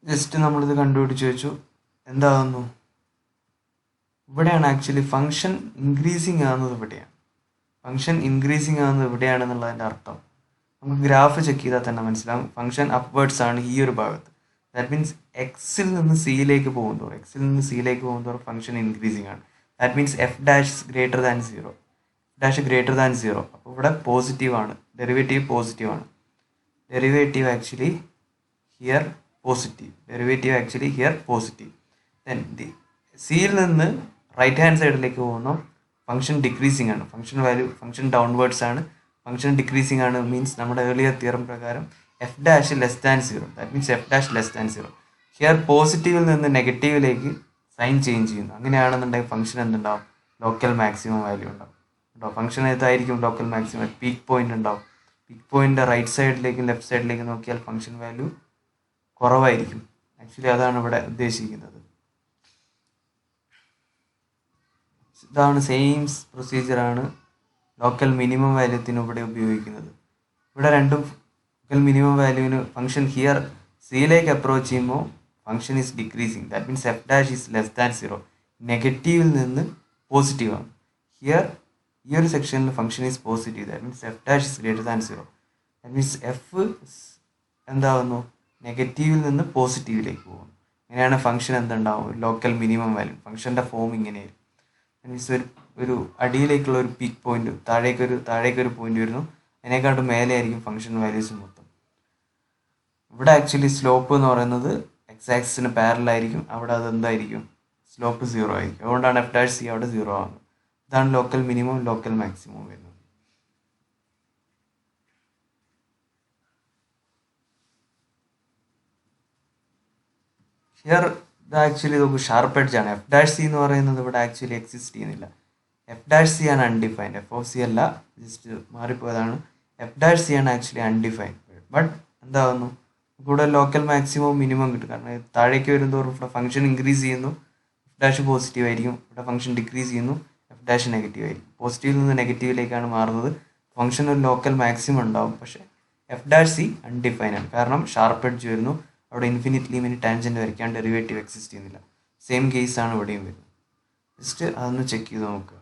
S1: ജസ്റ്റ് നമ്മളിത് കണ്ടുപിടിച്ച് വെച്ചു. എന്താകുന്നു? ഇവിടെയാണ് ആക്ച്വലി ഫംഗ്ഷൻ ഇൻക്രീസിങ് ആകുന്നത്. ഇവിടെയാണെന്നുള്ളതിൻ്റെ അർത്ഥം നമുക്ക് ഗ്രാഫ് ചെക്ക് ചെയ്താൽ തന്നെ മനസ്സിലാവും. ഫംഗ്ഷൻ അപ്വേർഡ്സ് ആണ് ഈ ഒരു ഭാഗത്ത്. ദാറ്റ് മീൻസ് എക്സിൽ നിന്ന് സിയിലേക്ക് പോകുന്നതോറും ഫംഗ്ഷൻ ഇൻക്രീസിങ് ആണ്. That means f dash greater than zero. അപ്പോൾ ഇവിടെ പോസിറ്റീവ് ആണ്, ഡെറിവേറ്റീവ് പോസിറ്റീവ് ആണ്. Derivative actually here positive. Then സിയിൽ നിന്ന് റൈറ്റ് ഹാൻഡ് സൈഡിലേക്ക് പോകുന്നു. ഫംഗ്ഷൻ ഡിക്രീസിങ് ആണ്. ഫംഗ്ഷൻ ഡൗൺവേർഡ്സ് ആണ്. ഫംഗ്ഷൻ ഡിക്രീസിങ് ആണ് മീൻസ് നമ്മുടെ ഏർലിയർ തിയറം പ്രകാരം f dash less than zero. That means f dash less than zero. Here പോസിറ്റീവിൽ നിന്ന് നെഗറ്റീവിലേക്ക് സൈൻ ചേഞ്ച് ചെയ്യുന്നു. അങ്ങനെയാണെന്നുണ്ടെങ്കിൽ ഫംഗ്ഷൻ എന്തുണ്ടാവും? ലോക്കൽ മാക്സിമം വാല്യൂ ഉണ്ടാവും കേട്ടോ. ഫംഗ്ഷൻ ഏതായിരിക്കും ലോക്കൽ മാക്സിമം? പീക്ക് പോയിന്റ് ഉണ്ടാവും. പീക്ക് പോയിന്റ് റൈറ്റ് സൈഡിലേക്കും ലെഫ്റ്റ് സൈഡിലേക്കും നോക്കിയാൽ ഫംഗ്ഷൻ വാല്യൂ കുറവായിരിക്കും. ആക്ച്വലി അതാണ് ഇവിടെ ഉദ്ദേശിക്കുന്നത്. ഇതാണ് സെയിം പ്രൊസീജിയറാണ് ലോക്കൽ മിനിമം വാല്യൂത്തിന് ഇവിടെ ഉപയോഗിക്കുന്നത്. ഇവിടെ രണ്ടും ലോക്കൽ മിനിമം വാല്യൂവിന് ഫംഗ്ഷൻ ഹിയർ സിയിലേക്ക് അപ്രോച്ച് ചെയ്യുമ്പോൾ function is decreasing. That means f dash is less than zero. നെഗറ്റീവിൽ നിന്ന് പോസിറ്റീവ് ആണ്. ഹിയർ ഈ ഒരു സെക്ഷനിൽ function is positive. That means f dash is greater than zero. That means f എന്താകുന്നു? നെഗറ്റീവിൽ നിന്ന് പോസിറ്റീവിലേക്ക് പോകുന്നു. അങ്ങനെയാണ് ഫംഗ്ഷൻ എന്തുണ്ടാവും? Local minimum value. ഫംഗ്ഷൻ്റെ ഫോം ഇങ്ങനെയായിരിക്കും. മീൻസ് ഒരു അടിയിലേക്കുള്ള ഒരു പീക്ക് പോയിന്റ്, താഴേക്കൊരു പോയിന്റ് വരുന്നു. അതിനെക്കാട്ടും മേലെ ആയിരിക്കും ഫംഗ്ഷൻ വാല്യൂസ് മൊത്തം. ഇവിടെ ആക്ച്വലി സ്ലോപ്പ് എന്ന് പറയുന്നത് എക്സ് ആക്സിന് പാരലൽ ആയിരിക്കും. അവിടെ അത് എന്തായിരിക്കും? സ്ലോപ്പ് സീറോ ആയിരിക്കും. അതുകൊണ്ടാണ് എഫ് ഡാഷ് സി അവിടെ സീറോ ആകുന്നത്. ഇതാണ് ലോക്കൽ മിനിമം ലോക്കൽ മാക്സിമം വരുന്നത്. ഹിയർ ഇത് ആക്ച്വലി നമുക്ക് ഷാർപ്പ് എഡ്ജ് ആണ്. എഫ് ഡാഷ് സി എന്ന് പറയുന്നത് ഇവിടെ ആക്ച്വലി എക്സിസ്റ്റ് ചെയ്യുന്നില്ല. എഫ് ഡാഷ് സി ആണ് അൺഡിഫൈൻഡ്. എഫ് ഓഫ് സി അല്ല, ജസ്റ്റ് മാറിപ്പോയതാണ്. എഫ് ഡാഷ് സി ആണ് ആക്ച്വലി അൺഡിഫൈൻഡ്. ബട്ട് എന്താകുന്നു? ഇവിടെ ലോക്കൽ മാക്സിമം മിനിമം കിട്ടും. കാരണം താഴേക്ക് വരുന്നതോറും ഇവിടെ ഫംഗ്ഷൻ ഇൻക്രീസ് ചെയ്യുന്നു. എഫ് ഡാഷ് പോസിറ്റീവ് ആയിരിക്കും. ഇവിടെ ഫംഗ്ഷൻ ഡിക്രീസ് ചെയ്യുന്നു. എഫ് ഡാഷ് നെഗറ്റീവ് ആയിരിക്കും. പോസിറ്റീവിൽ നിന്ന് നെഗറ്റീവിലേക്കാണ് മാറുന്നത്. ഫംഗ്ഷൻ ഒരു ലോക്കൽ മാക്സിമം ഉണ്ടാവും. പക്ഷേ എഫ് ഡാഷ് സി അൺഡിഫൈൻഡ് ആണ്. കാരണം ഷാർപ്പ് എഡ്ജ് വരുന്നു. അവിടെ ഇൻഫിനിറ്റ് ലിമിറ്റ് ടാൻജൻറ്റ് വരയ്ക്കാൻ ഡെറിവേറ്റീവ് എക്സിസ്റ്റ് ചെയ്യുന്നില്ല. സെയിം കേസാണ് ഇവിടെയും വരുന്നത്. ജസ്റ്റ് അതൊന്ന് ചെക്ക് ചെയ്ത് നോക്കുക.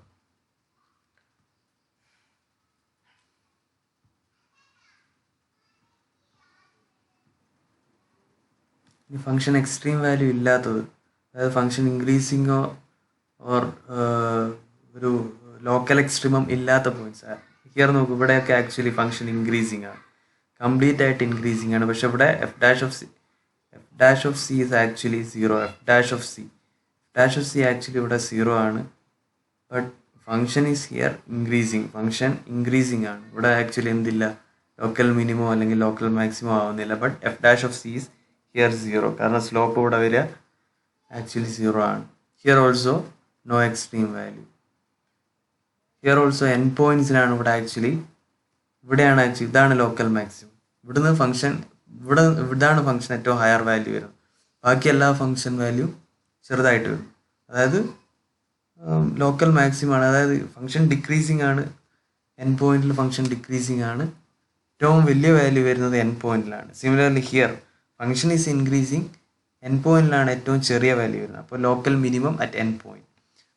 S1: ഈ ഫംഗ്ഷൻ എക്സ്ട്രീം വാല്യൂ ഇല്ലാത്തത്, അതായത് ഫംഗ്ഷൻ ഇൻക്രീസിങ്ങോ ഓർ ഒരു ലോക്കൽ എക്സ്ട്രീമം ഇല്ലാത്ത പോയിന്റ്സ്. ഹിയർ നോക്കും, ഇവിടെയൊക്കെ ആക്ച്വലി ഫംഗ്ഷൻ ഇൻക്രീസിങ് ആണ്, കംപ്ലീറ്റ് ആയിട്ട് ഇൻക്രീസിങ് ആണ്. പക്ഷെ ഇവിടെ F dash of C is actually zero. F dash of C actually ഇവിടെ സീറോ ആണ്. But function is here increasing. Function increasing ആണ്. ഇവിടെ ആക്ച്വലി എന്തില്ല? ലോക്കൽ മിനിമം അല്ലെങ്കിൽ ലോക്കൽ മാക്സിമം ആവുന്നില്ല. But F dash of c is here zero. കാരണം സ്ലോപ്പ് ഇവിടെ വരിക ആക്ച്വലി സീറോ ആണ്. Here also no extreme value. Here also end പോയിന്റ്സിലാണ് ഇവിടെ ആക്ച്വലി. ഇവിടെയാണ് ആക്ച്വലി ഇതാണ് ലോക്കൽ മാക്സിമം. ഇവിടുന്ന് ഫംഗ്ഷൻ ഇതാണ് ഫംഗ്ഷൻ ഏറ്റവും ഹയർ വാല്യൂ വരുന്നത്. ബാക്കി എല്ലാ ഫംഗ്ഷൻ വാല്യൂ ചെറുതായിട്ട് വരും. അതായത് ലോക്കൽ മാക്സിമം ആണ്. അതായത് ഫംഗ്ഷൻ ഡിക്രീസിങ് ആണ്. എൻ പോയിന്റിൽ ഫംഗ്ഷൻ ഡിക്രീസിങ് ആണ്. ഏറ്റവും വലിയ വാല്യൂ വരുന്നത് എൻ പോയിന്റിലാണ്. Similarly here function is increasing. End പോയിന്റിലാണ് ഏറ്റവും ചെറിയ വാല്യൂ വരുന്നത്. അപ്പോൾ local minimum at end point.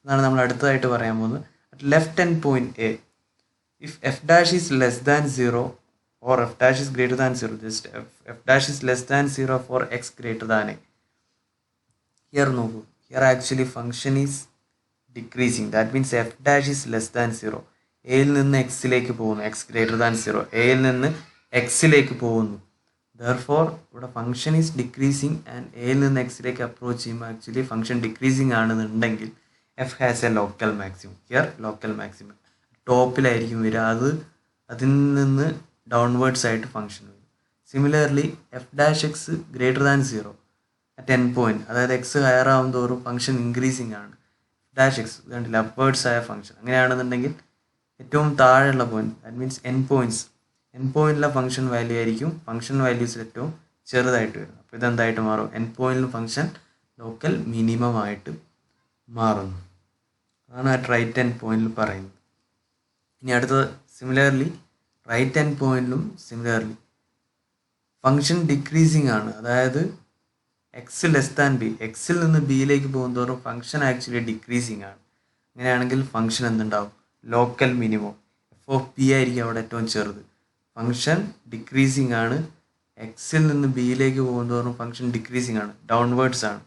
S1: അതാണ് നമ്മൾ അടുത്തതായിട്ട് പറയാൻ പോകുന്നത്. At left end point a, if f dash is less than 0 or f dash is greater than 0, just f dash is less than 0 for x greater than a. Here നോക്കൂ, here actually function is decreasing. That means f dash is less than 0. എയിൽ നിന്ന് എക്സിലേക്ക് പോകുന്നു, എക്സ് ഗ്രേറ്റർ ദാൻ 0. എയിൽ നിന്ന് എക്സിലേക്ക് പോകുന്നു. Therefore ഇവിടെ ഫംഗ്ഷൻ ഈസ് ഡിക്രീസിങ് ആൻഡ് എയിൽ നിന്ന് എക്സിലേക്ക് അപ്രോച്ച് ചെയ്യുമ്പോൾ ആക്ച്വലി ഫംഗ്ഷൻ ഡിക്രീസിങ് ആണെന്നുണ്ടെങ്കിൽ f has a local maximum. Here local maximum ടോപ്പിലായിരിക്കും വരിക, അതിൽ നിന്ന് ഡൗൺവേർഡ്സ് ആയിട്ട് ഫംഗ്ഷൻ വരും. Similarly f dash x greater than 0 at end point, അതായത് എക്സ് ഹയർ ആവും തോറും ഫംഗ്ഷൻ ഇൻക്രീസിങ് ആണ്. ഡാഷ് എക്സ് കണ്ടില്ല, അപ്വേർഡ്സ് ആയ ഫംഗ്ഷൻ. അങ്ങനെയാണെന്നുണ്ടെങ്കിൽ ഏറ്റവും താഴെയുള്ള പോയിന്റ്, ദാറ്റ് മീൻസ് എൻ പോയിന്റിലെ ഫംഗ്ഷൻ വാല്യൂ ആയിരിക്കും ഫംഗ്ഷൻ വാല്യൂസിൽ ഏറ്റവും ചെറുതായിട്ട് വരുന്നത്. അപ്പോൾ ഇതെന്തായിട്ട് മാറും, എൻ പോയിന്റിൽ ഫംഗ്ഷൻ ലോക്കൽ മിനിമം ആയിട്ട് മാറുന്നു. അതാണ് അറ്റ് റൈറ്റ് എൻഡ് പോയിന്റിൽ പറയുന്നത്. ഇനി അടുത്തത് സിമിലർലി റൈറ്റ് എൻഡ് പോയിന്റിലും സിമിലർലി ഫംഗ്ഷൻ ഡിക്രീസിങ് ആണ്. അതായത് എക്സ് ലെസ് ദാൻ ബി, എക്സിൽ നിന്ന് ബിയിലേക്ക് പോകുന്നതോറും ഫംഗ്ഷൻ ആക്ച്വലി ഡിക്രീസിങ് ആണ്. അങ്ങനെയാണെങ്കിൽ ഫംഗ്ഷൻ എന്തുണ്ടാവും, local minimum F of P ആയിരിക്കും അവിടെ ഏറ്റവും ചെറുത്. ഫംഗ്ഷൻ ഡിക്രീസിങ് ആണ്, എക്സിൽ നിന്ന് ബിയിലേക്ക് പോകുന്നതോറും ഫംഗ്ഷൻ ഡിക്രീസിങ് ആണ്, ഡൗൺവേർഡ്സ് ആണ്.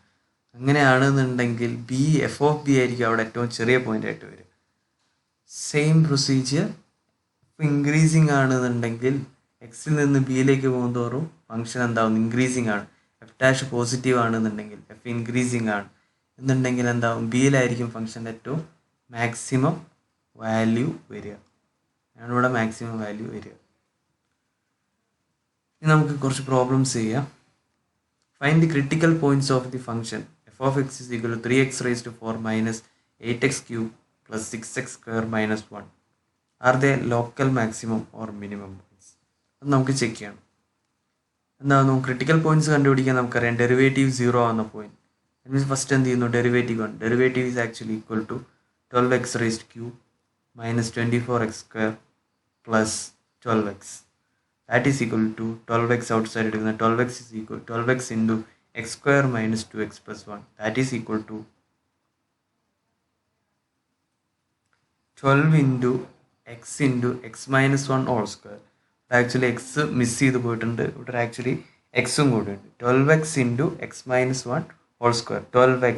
S1: അങ്ങനെയാണെന്നുണ്ടെങ്കിൽ ബി എഫ് ഓഫ് ബി ആയിരിക്കും അവിടെ ഏറ്റവും ചെറിയ പോയിന്റ് ആയിട്ട് വരും. സെയിം പ്രൊസീജിയർ ഇൻക്രീസിങ് ആണെന്നുണ്ടെങ്കിൽ എക്സിൽ നിന്ന് ബിയിലേക്ക് പോകുന്നതോറും ഫംഗ്ഷൻ എന്താവും, ഇൻക്രീസിങ് ആണ്. എഫ് ഡാഷ് പോസിറ്റീവ് ആണെന്നുണ്ടെങ്കിൽ എഫ് ഇൻക്രീസിങ് ആണ് എന്നുണ്ടെങ്കിൽ എന്താവും, ബിയിലായിരിക്കും ഫംഗ്ഷൻ്റെ ഏറ്റവും മാക്സിമം വാല്യൂ വരിക. ആണ് ഇവിടെ മാക്സിമം വാല്യൂ വരിക. ഇനി നമുക്ക് കുറച്ച് പ്രോബ്ലംസ് ചെയ്യാം. Find the critical points of the function F of X is equal to 3x raised to 4 minus 8x cube plus 6x square minus 1. Are they local maximum or minimum points? അത് നമുക്ക് ചെക്ക് ചെയ്യണം. എന്താണെന്ന് ക്രിട്ടിക്കൽ പോയിന്റ്സ് കണ്ടുപിടിക്കാൻ നമുക്കറിയാം, ഡെറിവേറ്റീവ് 0 ആവുന്ന പോയിന്റ്. ദാറ്റ് മീൻസ് ഫസ്റ്റ് എന്ത് ചെയ്യുന്നു, ഡെറിവേറ്റീവ് ആണ്. Derivative is actually equal to 12x raised cube minus 24x square plus 12x. That is equal to 12x outside എടുക്കുന്ന 12x is equal 12x into x square minus 2x plus 1. That is equal to 12 into x minus 1 whole square. Actually X miss ചെയ്ത് പോയിട്ടുണ്ട്, ഇവിടെ ആക്ച്വലി എക്സും കൂടി ഉണ്ട്. 12x into x minus 1 whole square. 12x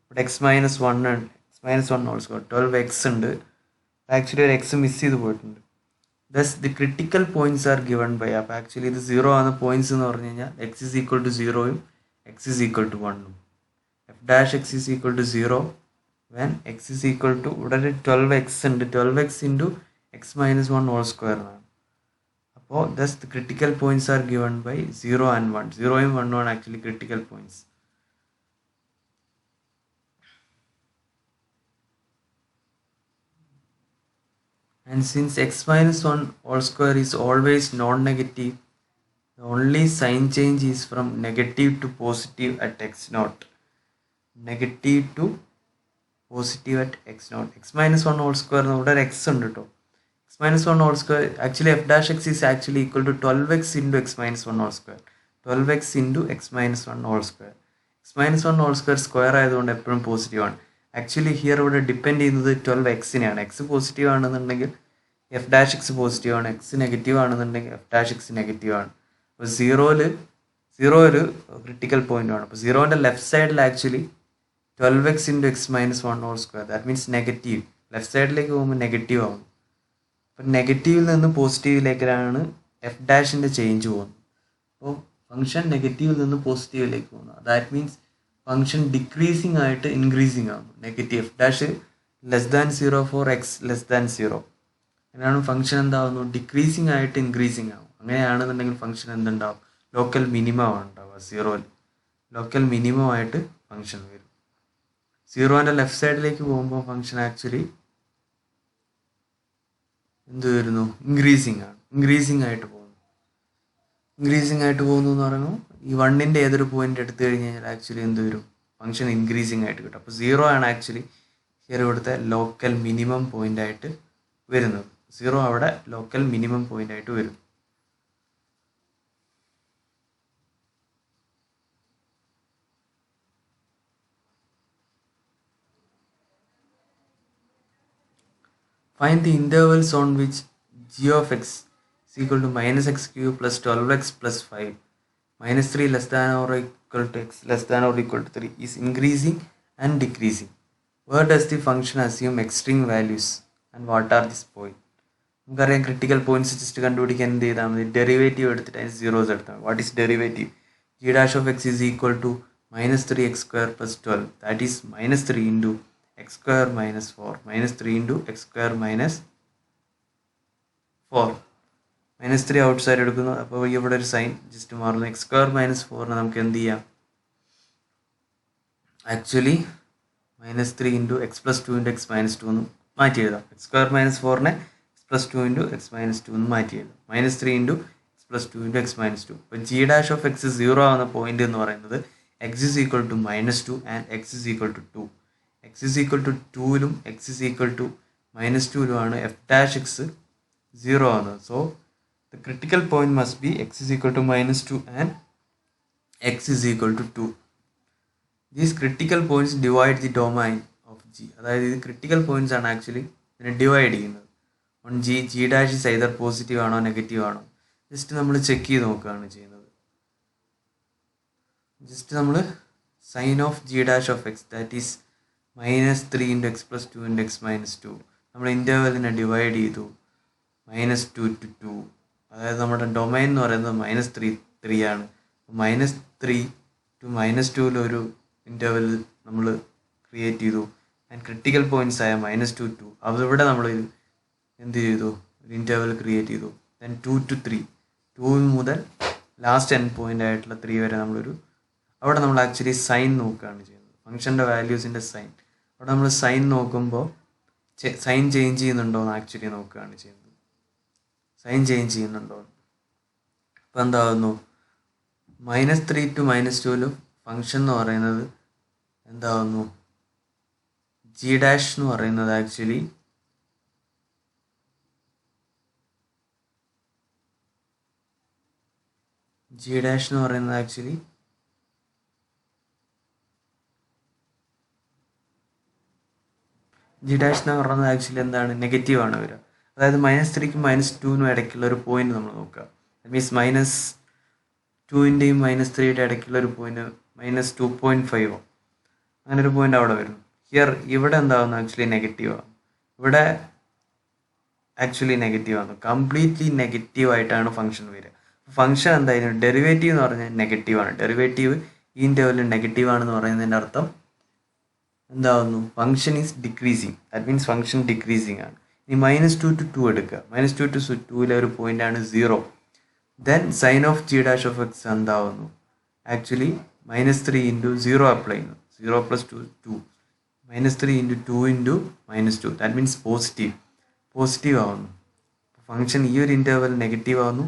S1: ഇവിടെ x minus 1 ഉണ്ട്, x minus 1 whole square. 12x ഉണ്ട്, ആക്ച്വലി ഒരു എക്സ് മിസ് ചെയ്ത് പോയിട്ടുണ്ട്. Thus the critical points are given by, അപ്പോൾ ആക്ച്വലി ഇത് 0 ആണ് പോയിന്റ്സ് എന്ന് പറഞ്ഞു കഴിഞ്ഞാൽ x is equal to 0യും x is equal to 1ഉം. f dash x is equal to 0 when x is equal to ഇവിടെ 12x ഉണ്ട്, 12x into x minus 1 whole square എന്നാണ്. അപ്പോൾ thus the critical points are given by 0 and 1. 0യും 1ഉം ആണ് actually critical points. And since x minus 1 whole square is always non-negative, the only sign change is from negative to positive at x naught. Negative to positive at x naught. X minus 1 whole square ഇവിടെ x ഉണ്ട് കേട്ടോ. x minus 1 whole square actually f dash x is actually equal to 12x into x minus 1 whole square. 12x into x minus 1 whole square. x minus 1 whole square square ആയതുകൊണ്ട് എപ്പോഴും പോസിറ്റീവ് ആണ്. ആക്ച്വലി ഹിയർ ഇവിടെ ഡിപ്പെൻഡ് ചെയ്യുന്നത് 12xനെയാണ്. എക്സ് പോസിറ്റീവ് ആണെന്നുണ്ടെങ്കിൽ എഫ് ഡാഷ് എക്സ് പോസിറ്റീവ് ആണ്, എക്സ് നെഗറ്റീവ് ആണെന്നുണ്ടെങ്കിൽ എഫ് ഡാഷ് എക്സ് നെഗറ്റീവ് ആണ്. അപ്പോൾ സീറോ ഒരു ക്രിട്ടിക്കൽ പോയിന്റ് ആണ്. അപ്പോൾ സീറോൻ്റെ ലെഫ്റ്റ് സൈഡിൽ actually 12x into x minus 1 whole square, that means negative. Left സൈഡിലേക്ക് പോകുമ്പോൾ നെഗറ്റീവ് ആവും. അപ്പം നെഗറ്റീവിൽ നിന്ന് പോസിറ്റീവിലേക്കാണ് എഫ് ഡാഷിൻ്റെ ചേഞ്ച് പോകുന്നത്. അപ്പോൾ ഫംഗ്ഷൻ നെഗറ്റീവിൽ നിന്ന് പോസിറ്റീവിലേക്ക് പോകുന്നു. ദാറ്റ് മീൻസ് ഫംഗ്ഷൻ ഡിക്രീസിങ് ആയിട്ട് ഇൻക്രീസിങ് ആകുന്നു. Negative F dash less than 0 for X less than 0. അങ്ങനെയാണ് ഫംഗ്ഷൻ എന്താവുന്നു, ഡിക്രീസിങ് ആയിട്ട് ഇൻക്രീസിങ് ആവും. അങ്ങനെയാണെന്നുണ്ടെങ്കിൽ ഫംഗ്ഷൻ എന്തുണ്ടാവും, ലോക്കൽ മിനിമം ആണ് ഉണ്ടാവുക. 0യിൽ ലോക്കൽ മിനിമം ആയിട്ട് ഫംഗ്ഷൻ വരും. 0ൻ്റെ ലെഫ്റ്റ് സൈഡിലേക്ക് പോകുമ്പോൾ ഫംഗ്ഷൻ ആക്ച്വലി എന്ത് വരുന്നു, ഇൻക്രീസിങ് ആണ്. ഇൻക്രീസിങ് ആയിട്ട് പോകുന്നു എന്ന് പറയുമ്പോൾ ഈ 1ൻ്റെ ഏതൊരു പോയിന്റ് എടുത്തു കഴിഞ്ഞ് കഴിഞ്ഞാൽ ആക്ച്വലി എന്ത് വരും, ഫംഗ്ഷൻ ഇൻക്രീസിങ് ആയിട്ട് കിട്ടും. അപ്പോൾ 0 ആണ് ആക്ച്വലി ഹിയർ ഇവിടുത്തെ ലോക്കൽ മിനിമം പോയിന്റ് ആയിട്ട് വരുന്നത്. 0 അവിടെ ലോക്കൽ മിനിമം പോയിന്റ് ആയിട്ട് വരും. Find the intervals on which g of x is equal to minus x cube plus 12x plus 5 minus 3 less than or equal to x less than or equal to 3 is increasing and decreasing. Where does the function assume extreme values and what are these points? നമുക്കറിയാം ക്രിട്ടിക്കൽ പോയിന്റ്സ് ജസ്റ്റ് കണ്ടുപിടിക്കാൻ എന്ത് ചെയ്താൽ മതി, ഡെറിവേറ്റീവ് എടുത്തിട്ട് അതിന് സീറോസ് എടുത്താൽ മതി. What is derivative? G dash of X is equal to minus 3x square plus 12, that is minus 3 into x square minus 4 minus 3 into x square minus 4 minus 3 outside എടുക്കുന്നു. അപ്പോൾ ഇവിടെ ഒരു സൈൻ ജസ്റ്റ് മാറുന്നു. x square minus 4 നമുക്ക് എന്ത് ചെയ്യാം, actually minus 3 into x plus 2 into x minus 2 എന്ന് മാറ്റി എഴുതാം. x square minus 4 x plus 2 into x minus 2 എന്ന് മാറ്റി എഴുതാം. minus 3 into x plus 2 into x minus 2. അപ്പോൾ g dash of x 0 ആവുന്ന പോയിന്റ് എന്ന് പറയുന്നത് x is equal to minus 2 and x is equal to 2. x is equal to 2ലും x is equal to minus 2ലും ആണ് f dash x 0 ആവുന്നത്. So the critical point must be x is equal to minus 2 and x is equal to 2. These critical points divide the domain of g. അതായത് ഇത് ക്രിട്ടിക്കൽ പോയിന്റ്സ് ആണ് ആക്ച്വലി ഇതിനെ ഡിവൈഡ് ചെയ്യുന്നത്. On G dash is either positive ആണോ നെഗറ്റീവ് ആണോ ജസ്റ്റ് നമ്മൾ ചെക്ക് ചെയ്ത് നോക്കുകയാണ് ചെയ്യുന്നത്. ജസ്റ്റ് നമ്മൾ sign of G dash of X that is minus 3 into x plus 2 into x minus 2 നമ്മൾ ഇൻ്റർവെലിനെ ഡിവൈഡ് ചെയ്തു minus 2 to 2. അതായത് നമ്മുടെ ഡൊമൈൻ എന്ന് പറയുന്നത് -3 ആണ്. -3 to -2 ഇൻ്റർവെൽ നമ്മൾ ക്രിയേറ്റ് ചെയ്തു. ആൻഡ് ക്രിട്ടിക്കൽ പോയിന്റ്സ് ആയ -2 to അവിടെ നമ്മൾ എന്ത് ചെയ്തു, ഒരു ഇൻ്റർവെൽ ക്രിയേറ്റ് ചെയ്തു. ദെൻ 2 to 3, 2 മുതൽ ലാസ്റ്റ് എൻഡ് പോയിന്റ് ആയിട്ടുള്ള 3 വരെ അവിടെ നമ്മൾ ആക്ച്വലി സൈൻ നോക്കുകയാണ് ചെയ്യുന്നത്, ഫംഗ്ഷൻ്റെ വാല്യൂസിൻ്റെ സൈൻ. അവിടെ നമ്മൾ സൈൻ നോക്കുമ്പോൾ സൈൻ ചേഞ്ച് ചെയ്യുന്നുണ്ടോ എന്ന് ആക്ച്വലി നോക്കുകയാണ് ചെയ്യുന്നത്, സൈൻ ചേഞ്ച് ചെയ്യുന്നുണ്ടോ. അപ്പോൾ എന്താകുന്നു, -3 to -2 ഫംഗ്ഷൻ എന്ന് പറയുന്നത് എന്താകുന്നു, ജി ഡാഷ് എന്ന് പറയുന്നത് ആക്ച്വലി ജി ഡാഷ് എന്ന് പറയുന്നത് ആക്ച്വലി എന്താണ്, നെഗറ്റീവ് ആണ് വരിക. അതായത് -3ക്കും -2നും ഇടയ്ക്കുള്ള ഒരു പോയിന്റ് നമ്മൾ നോക്കുക. ദാറ്റ് മീൻസ് -2ൻ്റെയും -3യുടെ ഇടയ്ക്കുള്ള ഒരു പോയിന്റ് -2.5 അങ്ങനെ ഒരു പോയിന്റ് അവിടെ വരുന്നു. ഇവിടെ എന്താകുന്നു, ആക്ച്വലി നെഗറ്റീവാണ്. ഇവിടെ ആക്ച്വലി നെഗറ്റീവാണ്, കംപ്ലീറ്റ്ലി നെഗറ്റീവ് ആയിട്ടാണ് ഫംഗ്ഷൻ വരിക. ഫംഗ്ഷൻ എന്തായാലും ഡെറിവേറ്റീവ് എന്ന് പറഞ്ഞാൽ നെഗറ്റീവാണ്. ഡെറിവേറ്റീവ് ഈ ഇൻ്റർവെല്ലിൽ നെഗറ്റീവ് ആണെന്ന് പറയുന്നതിൻ്റെ അർത്ഥം എന്താകുന്നു, function is decreasing. That means function decreasing ആണ്. ഇനി -2 to 2 എടുക്കുക. -2 to 2 ഒരു പോയിന്റ് ആണ് 0. Then sign of G dash of x എന്താവുന്നു, ആക്ച്വലി -3 into 0 അപ്ലൈ ചെയ്യുന്നു. 0 plus 2 2 -3 into 2 into -2 that means positive ആവുന്നു. ഫംഗ്ഷൻ ഈ ഒരു ഇൻ്റർവെൽ നെഗറ്റീവ് ആവുന്നു,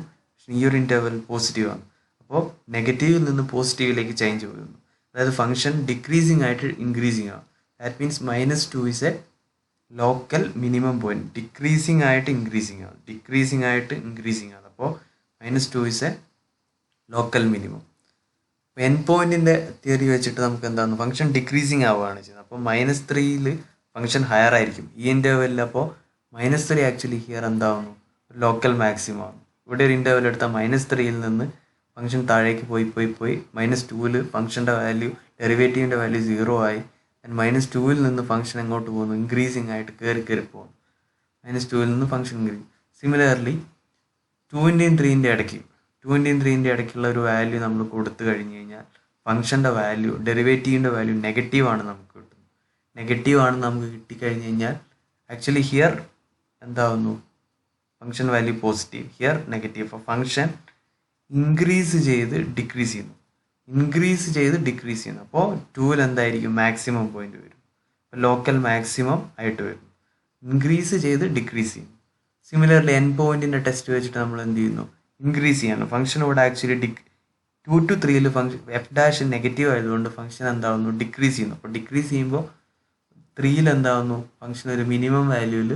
S1: ഈ ഒരു ഇൻ്റർവെൽ പോസിറ്റീവ് ആണ്. അപ്പോൾ നെഗറ്റീവിൽ നിന്ന് പോസിറ്റീവിലേക്ക് ചേഞ്ച് വരുന്നു. അതായത് ഫംഗ്ഷൻ ഡിക്രീസിങ് ആയിട്ട് ഇൻക്രീസിങ് ആവും. That means -2 is a local minimum point. Decreasing ആയിട്ട് ഇൻക്രീസിങ് ആണ്. അപ്പോൾ -2 is a local minimum. End പോയിന്റിൻ്റെ തിയറി വെച്ചിട്ട് നമുക്ക് എന്താണ്, ഫംഗ്ഷൻ ഡിക്രീസിങ് ആവുകയാണ് ചെയ്യുന്നത്. അപ്പോൾ -3യിൽ ഫംഗ്ഷൻ ഹയർ ആയിരിക്കും ഈ ഇൻ്റർവെല്ലിൽ. അപ്പോൾ -3 ആക്ച്വലി ഹിയർ എന്താവുന്നു, ലോക്കൽ മാക്സിമം ആണ്. ഇവിടെ ഒരു ഇൻ്റർവെൽ എടുത്താൽ -3യിൽ നിന്ന് ഫംഗ്ഷൻ താഴേക്ക് പോയി -2ൽ ഫംഗ്ഷൻ്റെ വാല്യൂ, ഡെറിവേറ്റീവിൻ്റെ വാല്യൂ 0 ആയി. ആൻഡ് -2ൽ നിന്ന് ഫംഗ്ഷൻ എങ്ങോട്ട് പോകുന്നു, ഇൻക്രീസിങ് ആയിട്ട് കയറി പോകുന്നു. -2ൽ നിന്ന് ഫംഗ്ഷൻ ഇൻക്രീസ്. സിമിലർലി 2ൻ്റെയും 3ൻ്റെ ഇടയ്ക്കുള്ള ഒരു വാല്യൂ നമ്മൾ കൊടുത്തു കഴിഞ്ഞ് കഴിഞ്ഞാൽ ഫംഗ്ഷൻ്റെ വാല്യൂ, ഡെറിവേറ്റീവിൻ്റെ വാല്യൂ നെഗറ്റീവ് ആണ് നമുക്ക് കിട്ടിക്കഴിഞ്ഞ് കഴിഞ്ഞാൽ ആക്ച്വലി ഹിയർ എന്താവുന്നു, function value positive, here negative. അപ്പോൾ ഫംഗ്ഷൻ ഇൻക്രീസ് ചെയ്ത് ഡിക്രീസ് ചെയ്യുന്നു. അപ്പോൾ 2ൽ എന്തായിരിക്കും, മാക്സിമം പോയിന്റ് വരും. അപ്പോൾ ലോക്കൽ മാക്സിമം ആയിട്ട് വരും, ഇൻക്രീസ് ചെയ്ത് ഡിക്രീസ് ചെയ്യുന്നു. സിമിലർലി എൻ പോയിന്റിൻ്റെ ടെസ്റ്റ് വെച്ചിട്ട് നമ്മൾ എന്ത് ചെയ്യുന്നു, ഇൻക്രീസ് ചെയ്യണം. ഫംഗ്ഷൻ ഇവിടെ ആക്ച്വലി 2 to 3ൽ ഫംഗ്ഷൻ എഫ് ഡാഷ് നെഗറ്റീവ് ആയതുകൊണ്ട് ഫംഗ്ഷൻ എന്താവുന്നു, ഡിക്രീസ് ചെയ്യുന്നു. അപ്പോൾ ഡിക്രീസ് ചെയ്യുമ്പോൾ 3ൽ എന്താവുന്നു, ഫംഗ്ഷൻ ഒരു മിനിമം വാല്യൂവിൽ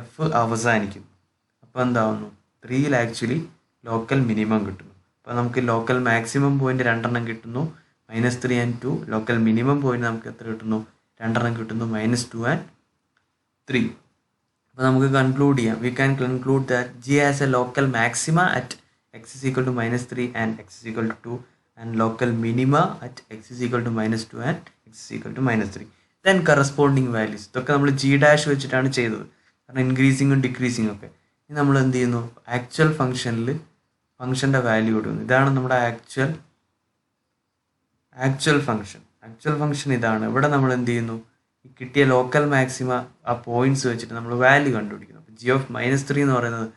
S1: എഫ് അവസാനിക്കുന്നു. അപ്പോൾ എന്താവുന്നു, 3ൽ ആക്ച്വലി ലോക്കൽ മിനിമം കിട്ടുന്നു. അപ്പോൾ നമുക്ക് ലോക്കൽ മാക്സിമം പോയിന്റ് 2 കിട്ടുന്നു, -3 and 2. ലോക്കൽ മിനിമം പോയിന്റ് നമുക്ക് എത്ര കിട്ടുന്നു, 2 കിട്ടുന്നു, -2 and 3. അപ്പോൾ നമുക്ക് കൺക്ലൂഡ് ചെയ്യാം. We can conclude that G has a local maxima at X is equal to -3 and X is equal to 2 and local minima at X is equal to -2 and X is equal to -3. Then corresponding values. ഇതൊക്കെ നമ്മൾ ജി ഡാഷ് വെച്ചിട്ടാണ് ചെയ്തത്, കാരണം ഇൻക്രീസിങ്ങും ഡിക്രീസിങ്ങും ഒക്കെ. ഇനി നമ്മൾ എന്ത് ചെയ്യുന്നു, ആക്ച്വൽ ഫംഗ്ഷനിൽ ഫംഗ്ഷൻ്റെ വാല്യൂ ഇടുന്നു. ഇതാണ് നമ്മുടെ ആക്ച്വൽ ഫംഗ്ഷൻ ഇതാണ്. ഇവിടെ നമ്മൾ എന്ത് ചെയ്യുന്നു, ഈ കിട്ടിയ ലോക്കൽ മാക്സിമ ആ പോയിന്റ്സ് വെച്ചിട്ട് നമ്മൾ വാല്യൂ കണ്ടുപിടിക്കുന്നു. അപ്പോൾ ജി ഓഫ് -3 എന്ന് പറയുന്നത്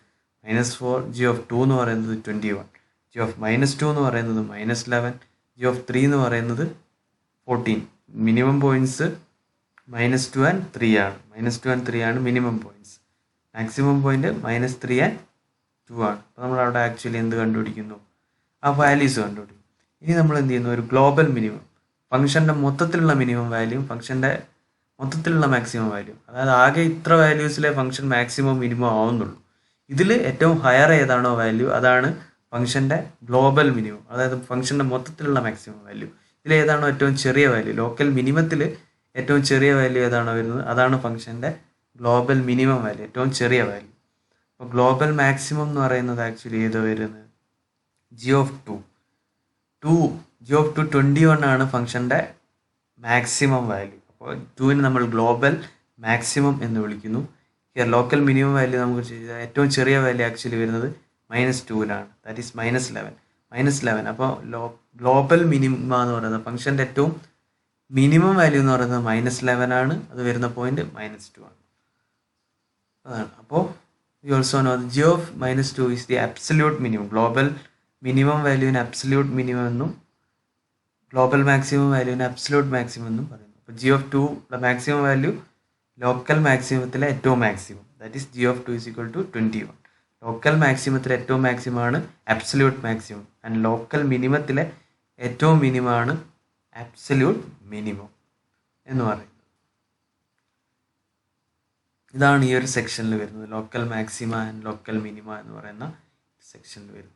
S1: -4, ജി ഓഫ് 2 എന്ന് പറയുന്നത് 21, ജി ഓഫ് -2 എന്ന് പറയുന്നത് -11, ജി ഓഫ് 3 എന്ന് പറയുന്നത് 14. മിനിമം പോയിന്റ്സ് -2 and 3 ആണ്. -2 and 3 ആണ് minimum points. Maximum point -3 and 2 ആണ്. അപ്പോൾ നമ്മൾ അവിടെ ആക്ച്വലി എന്ത് കണ്ടുപിടിക്കുന്നു, ആ വാല്യൂസ് കണ്ടുപിടിക്കും. ഇനി നമ്മൾ എന്ത് ചെയ്യുന്നു, ഒരു ഗ്ലോബൽ മിനിമം, ഫംഗ്ഷൻ്റെ മൊത്തത്തിലുള്ള മിനിമം വാല്യൂ, ഫംഗ്ഷൻ്റെ മൊത്തത്തിലുള്ള മാക്സിമം വാല്യൂ, അതായത് ആകെ ഇത്ര വാല്യൂസിലെ ഫംഗ്ഷൻ മാക്സിമം മിനിമം ആവുന്നുള്ളൂ. ഇതിൽ ഏറ്റവും ഹയർ ഏതാണോ വാല്യൂ അതാണ് ഫംഗ്ഷൻ്റെ ഗ്ലോബൽ മിനിമം, അതായത് ഫംഗ്ഷൻ്റെ മൊത്തത്തിലുള്ള മാക്സിമം വാല്യൂ. ഇതിൽ ഏതാണോ ഏറ്റവും ചെറിയ വാല്യൂ, ലോക്കൽ മിനിമത്തിൽ ഏറ്റവും ചെറിയ വാല്യൂ ഏതാണോ വരുന്നത് അതാണ് ഫംഗ്ഷൻ്റെ ഗ്ലോബൽ മിനിമം വാല്യൂ, ഏറ്റവും ചെറിയ വാല്യൂ. അപ്പോൾ ഗ്ലോബൽ മാക്സിമം എന്ന് പറയുന്നത് ആക്ച്വലി ഏതോ വരുന്നത് ജി ഓഫ് 21 ആണ് ഫംഗ്ഷൻ്റെ മാക്സിമം വാല്യൂ. അപ്പോൾ 2ന് നമ്മൾ ഗ്ലോബൽ മാക്സിമം എന്ന് വിളിക്കുന്നു. ഹിയർ ലോക്കൽ മിനിമം വാല്യൂ നമുക്ക് ചെയ്താൽ ഏറ്റവും ചെറിയ വാല്യൂ ആക്ച്വലി വരുന്നത് -2ലാണ്, ദാറ്റ് ഈസ് -11. അപ്പോൾ ഗ്ലോബൽ മിനിമം എന്ന് പറയുന്നത് ഫംഗ്ഷൻ്റെ ഏറ്റവും മിനിമം വാല്യൂ എന്ന് പറയുന്നത് -11 ആണ്. അത് വരുന്ന പോയിന്റ് -2 ആണ്. അതാണ്. അപ്പോൾ you also know G of -2 is the absolute minimum. Global minimum വാല്യൂവിന് അബ്സല്യൂട്ട് മിനിമം എന്നും ഗ്ലോബൽ മാക്സിമം വാല്യൂവിന് അബ്സല്യൂട്ട് മാക്സിമം എന്നും പറയുന്നു. അപ്പോൾ G of 2 maximum value local മാക്സിമത്തിലെ ഏറ്റവും maximum, that is G of 2 is equal to 21. ലോക്കൽ മാക്സിമത്തിലെ ഏറ്റവും മാക്സിമം ആണ് അബ്സല്യൂട്ട് മാക്സിമം ആൻഡ് ലോക്കൽ മിനിമത്തിലെ ഏറ്റവും മിനിമം ആണ് അബ്സല്യൂട്ട് മിനിമം എന്ന് പറയുന്നത്. ഇതാണ് ഈ ഒരു സെക്ഷനിൽ വരുന്നത്, local maxima and local minima എന്ന് പറയുന്ന സെക്ഷനിൽ വരുന്നത്.